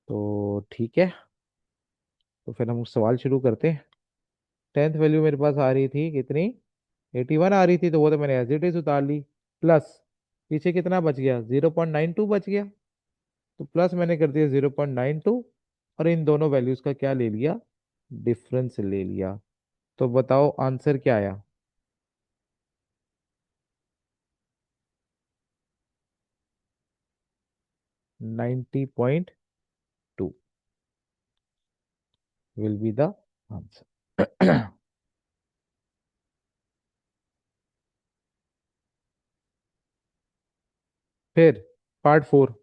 तो ठीक है, तो फिर हम सवाल शुरू करते हैं। 10th वैल्यू मेरे पास आ रही थी कितनी, 81 आ रही थी, तो वो तो मैंने एज इट इज उतार ली। प्लस पीछे कितना बच गया, 0.92 बच गया। तो प्लस मैंने कर दिया 0.92, और इन दोनों वैल्यूज का क्या ले लिया, डिफरेंस ले लिया। तो बताओ आंसर क्या आया। 90.2 विल बी द आंसर। फिर पार्ट 4।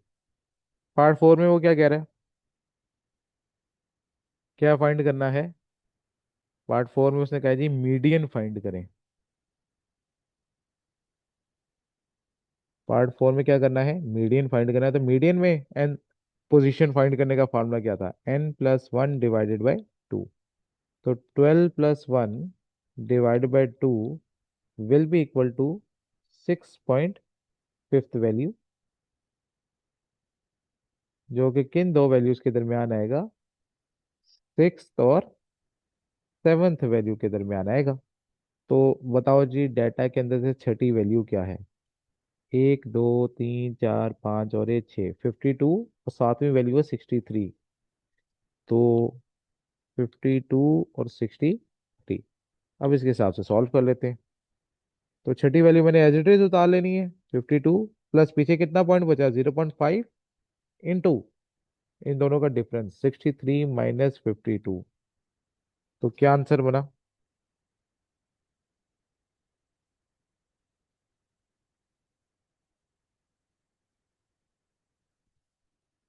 पार्ट 4 में वो क्या कह रहा है, क्या फाइंड करना है। पार्ट 4 में उसने कहा जी मीडियन फाइंड करें। पार्ट 4 में क्या करना है, मीडियन फाइंड करना है। तो मीडियन में एन पोजीशन फाइंड करने का फॉर्मूला क्या था, n+1 डिवाइडेड बाई 2। तो 12+1 divided by 2 will be equal to 6.5th value, जो कि किन दो वैल्यूज के दरमियान आएगा, 6th और 7th वैल्यू के दरमियान आएगा। तो बताओ जी डाटा के अंदर से छठी वैल्यू क्या है, 1 2 3 4 5 और ये 6, 52, और सातवीं वैल्यू है 63। तो 52 और 63, अब इसके हिसाब से सॉल्व कर लेते हैं। तो छठी वैल्यू मैंने एज इट इज उतार लेनी है, 52 प्लस पीछे कितना पॉइंट बचा, 0.5 इंटू इन दोनों का डिफरेंस 63 - 52। तो क्या आंसर बना।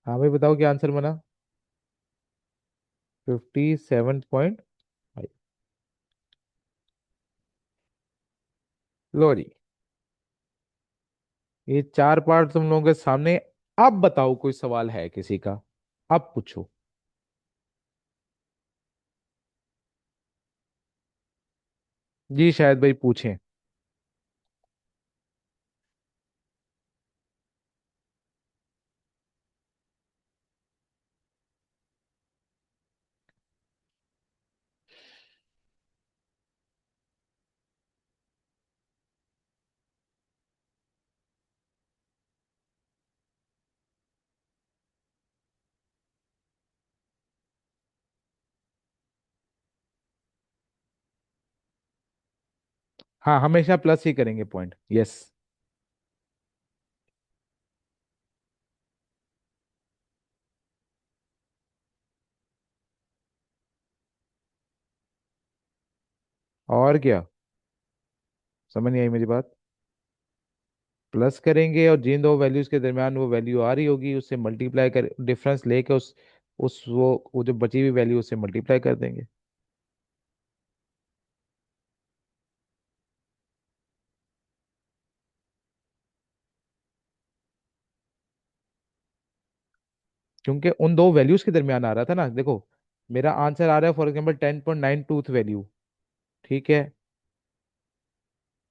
हाँ भाई बताओ क्या आंसर बना, 57.5। लो जी, ये चार पार्ट तुम लोगों के सामने। अब बताओ कोई सवाल है किसी का, अब पूछो। जी शायद भाई पूछें। हाँ हमेशा प्लस ही करेंगे पॉइंट, यस। और क्या, समझ नहीं आई मेरी बात। प्लस करेंगे और जिन दो वैल्यूज के दरमियान वो वैल्यू आ रही होगी उससे मल्टीप्लाई कर, डिफरेंस लेके उस वो जो बची हुई वैल्यू उससे मल्टीप्लाई कर देंगे। क्योंकि उन दो वैल्यूज के दरमियान आ रहा था ना, देखो मेरा आंसर आ रहा है फॉर एग्जाम्पल 10.92 वैल्यू, ठीक है।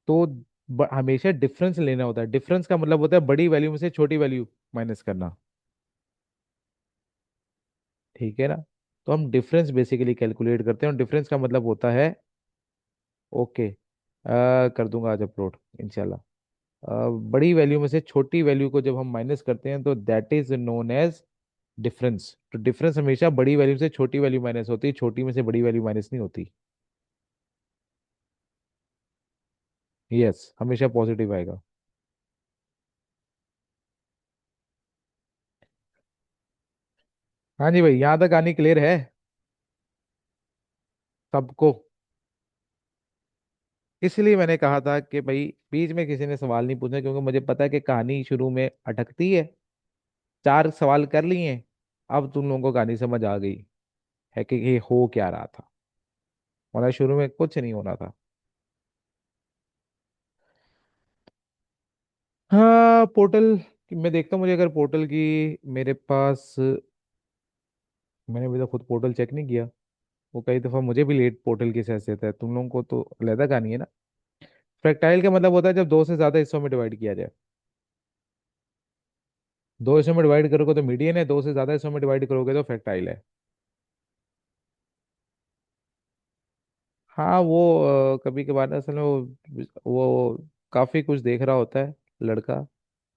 तो हमेशा डिफरेंस लेना होता है, डिफरेंस का मतलब होता है बड़ी वैल्यू में से छोटी वैल्यू माइनस करना, ठीक है ना। तो हम डिफरेंस बेसिकली कैलकुलेट करते हैं, और डिफरेंस का मतलब होता है, ओके, कर दूंगा आज अपलोड इंशाल्लाह। बड़ी वैल्यू में से छोटी वैल्यू को जब हम माइनस करते हैं तो that is known age difference. तो डिफरेंस हमेशा बड़ी वैल्यू से छोटी वैल्यू माइनस होती है, छोटी में से बड़ी वैल्यू माइनस नहीं होती। यस, हमेशा पॉजिटिव आएगा। हाँ जी भाई, यहाँ तक कहानी क्लियर है सबको। इसलिए मैंने कहा था कि भाई बीच में किसी ने सवाल नहीं पूछना, क्योंकि मुझे पता है कि कहानी शुरू में अटकती है। चार सवाल कर लिए हैं, अब तुम लोगों को कहानी समझ आ गई है कि ये हो क्या रहा था, वरना शुरू में कुछ नहीं होना था। हाँ पोर्टल, मैं देखता हूँ, मुझे अगर पोर्टल की मेरे पास, मैंने अभी तक खुद पोर्टल चेक नहीं किया। वो कई दफ़ा मुझे भी लेट पोर्टल की हैसियत है, तुम लोगों को तो अलहदा कहानी है ना। फ्रैक्टाइल का मतलब होता है जब दो से ज्यादा हिस्सों में डिवाइड किया जाए। दो हिस्सों में डिवाइड करोगे तो मीडियन है, दो से ज्यादा हिस्सों में डिवाइड करोगे तो फ्रैक्टाइल है। हाँ वो कभी कभार ना असल में वो काफी कुछ देख रहा होता है लड़का,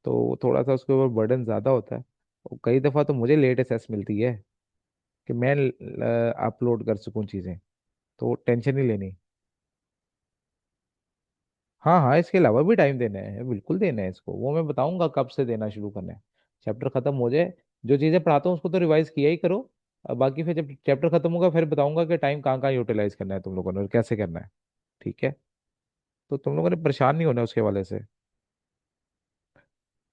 तो थोड़ा सा उसके ऊपर बर्डन ज्यादा होता है। और कई दफा तो मुझे लेट असेस मिलती है कि मैं अपलोड कर सकूं चीजें, तो टेंशन नहीं लेनी। हाँ हाँ, इसके अलावा भी टाइम देना है, बिल्कुल देना है इसको, वो मैं बताऊंगा कब से देना शुरू करना है। चैप्टर खत्म हो जाए, जो चीजें पढ़ाता हूँ उसको तो रिवाइज किया ही करो। अब बाकी फिर जब चैप्टर खत्म होगा फिर बताऊंगा कि टाइम कहाँ कहाँ यूटिलाइज करना है तुम लोगों ने और कैसे करना है। ठीक है। तो तुम लोगों ने परेशान नहीं होना उसके वाले से।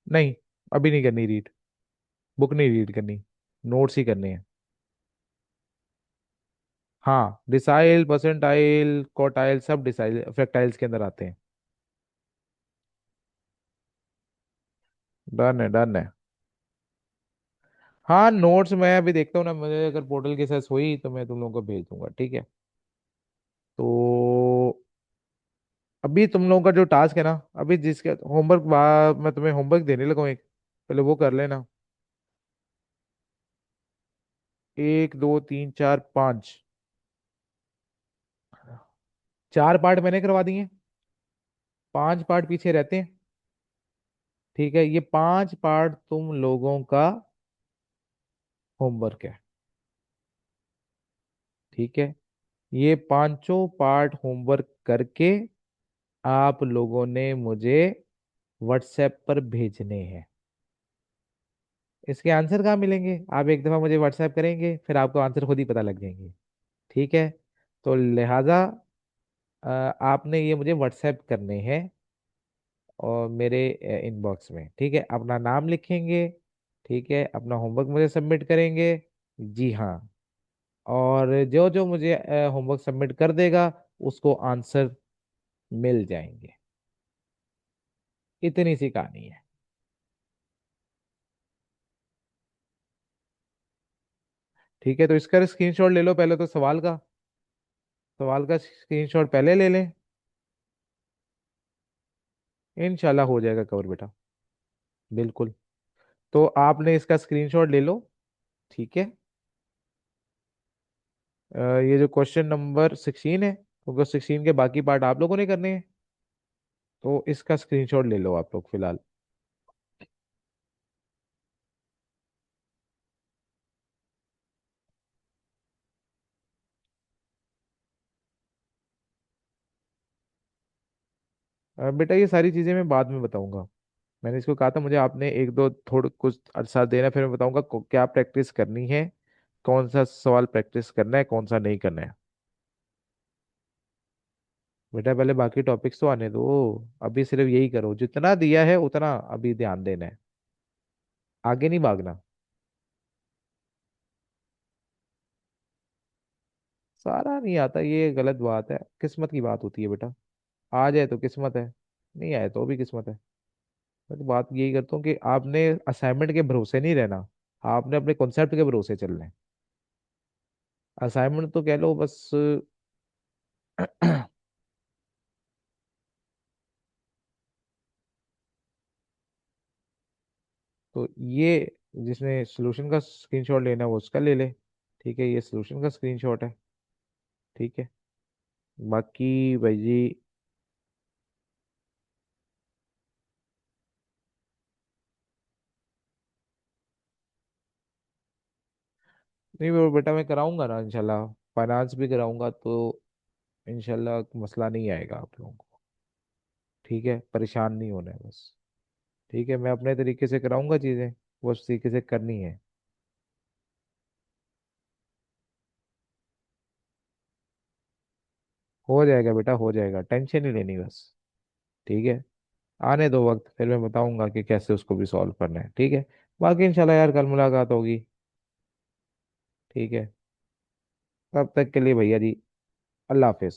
नहीं, अभी नहीं करनी रीड, बुक नहीं रीड करनी, नोट्स ही करने हैं। हाँ, डिसाइल परसेंटाइल क्वार्टाइल सब डिसाइल फ्रैक्टाइल्स के अंदर आते हैं। डन है, डन है। हाँ नोट्स मैं अभी देखता हूँ ना, मुझे अगर पोर्टल की सक्सेस हुई तो मैं तुम लोगों को भेज दूंगा, ठीक है। तो अभी तुम लोगों का जो टास्क है ना, अभी जिसके होमवर्क मैं तुम्हें होमवर्क देने लगा हूँ एक, पहले वो कर लेना। एक दो तीन चार पाँच, चार पार्ट मैंने करवा दिए, पांच पार्ट पीछे रहते हैं। ठीक है, ये पांच पार्ट तुम लोगों का होमवर्क है। ठीक है, ये पांचों पार्ट होमवर्क करके आप लोगों ने मुझे व्हाट्सएप पर भेजने हैं। इसके आंसर कहाँ मिलेंगे, आप एक दफा मुझे व्हाट्सएप करेंगे फिर आपको आंसर खुद ही पता लग जाएंगे। ठीक है। तो लिहाजा आपने ये मुझे व्हाट्सएप करने हैं और मेरे इनबॉक्स में, ठीक है, अपना नाम लिखेंगे। ठीक है, अपना होमवर्क मुझे सबमिट करेंगे। जी हाँ। और जो जो मुझे होमवर्क सबमिट कर देगा उसको आंसर मिल जाएंगे। इतनी सी कहानी है। ठीक है, तो इसका स्क्रीनशॉट ले लो पहले तो, सवाल का, सवाल का स्क्रीनशॉट पहले ले लें। इंशाल्लाह हो जाएगा कवर बेटा, बिल्कुल। तो आपने इसका स्क्रीनशॉट ले लो। ठीक है। ये जो क्वेश्चन नंबर 16 है, क्योंकि 16 के बाकी पार्ट आप लोगों ने करने हैं, तो इसका स्क्रीनशॉट ले लो आप लोग फिलहाल। बेटा ये सारी चीजें मैं बाद में बताऊंगा। मैंने इसको कहा था मुझे आपने एक दो थोड़ा कुछ अरसा देना, फिर मैं बताऊंगा क्या प्रैक्टिस करनी है, कौन सा सवाल प्रैक्टिस करना है कौन सा नहीं करना है। बेटा पहले बाकी टॉपिक्स तो आने दो, अभी सिर्फ यही करो, जितना दिया है उतना अभी ध्यान देना है, आगे नहीं भागना। सारा नहीं आता ये गलत बात है, किस्मत की बात होती है बेटा। आ जाए तो किस्मत है, नहीं आए तो भी किस्मत है। मैं तो बात यही करता हूँ कि आपने असाइनमेंट के भरोसे नहीं रहना, आपने अपने कॉन्सेप्ट के भरोसे चलना है। असाइनमेंट तो कह लो बस। तो ये जिसने सोल्यूशन का स्क्रीनशॉट लेना है वो उसका ले ले। ठीक है, ये सोल्यूशन का स्क्रीनशॉट है। ठीक है। बाकी भाई जी, नहीं वो बेटा मैं कराऊंगा ना इंशाल्लाह, फाइनेंस भी कराऊंगा तो इंशाल्लाह मसला नहीं आएगा आप लोगों को। ठीक है, परेशान नहीं होना है बस। ठीक है, मैं अपने तरीके से कराऊंगा चीज़ें, वो उस तरीके से करनी है। हो जाएगा बेटा, हो जाएगा, टेंशन नहीं लेनी बस। ठीक है। आने दो वक्त, फिर मैं बताऊंगा कि कैसे उसको भी सॉल्व करना है। ठीक है। बाकी इंशाल्लाह यार कल मुलाकात होगी। ठीक है। तब तक के लिए भैया जी, अल्लाह हाफिज।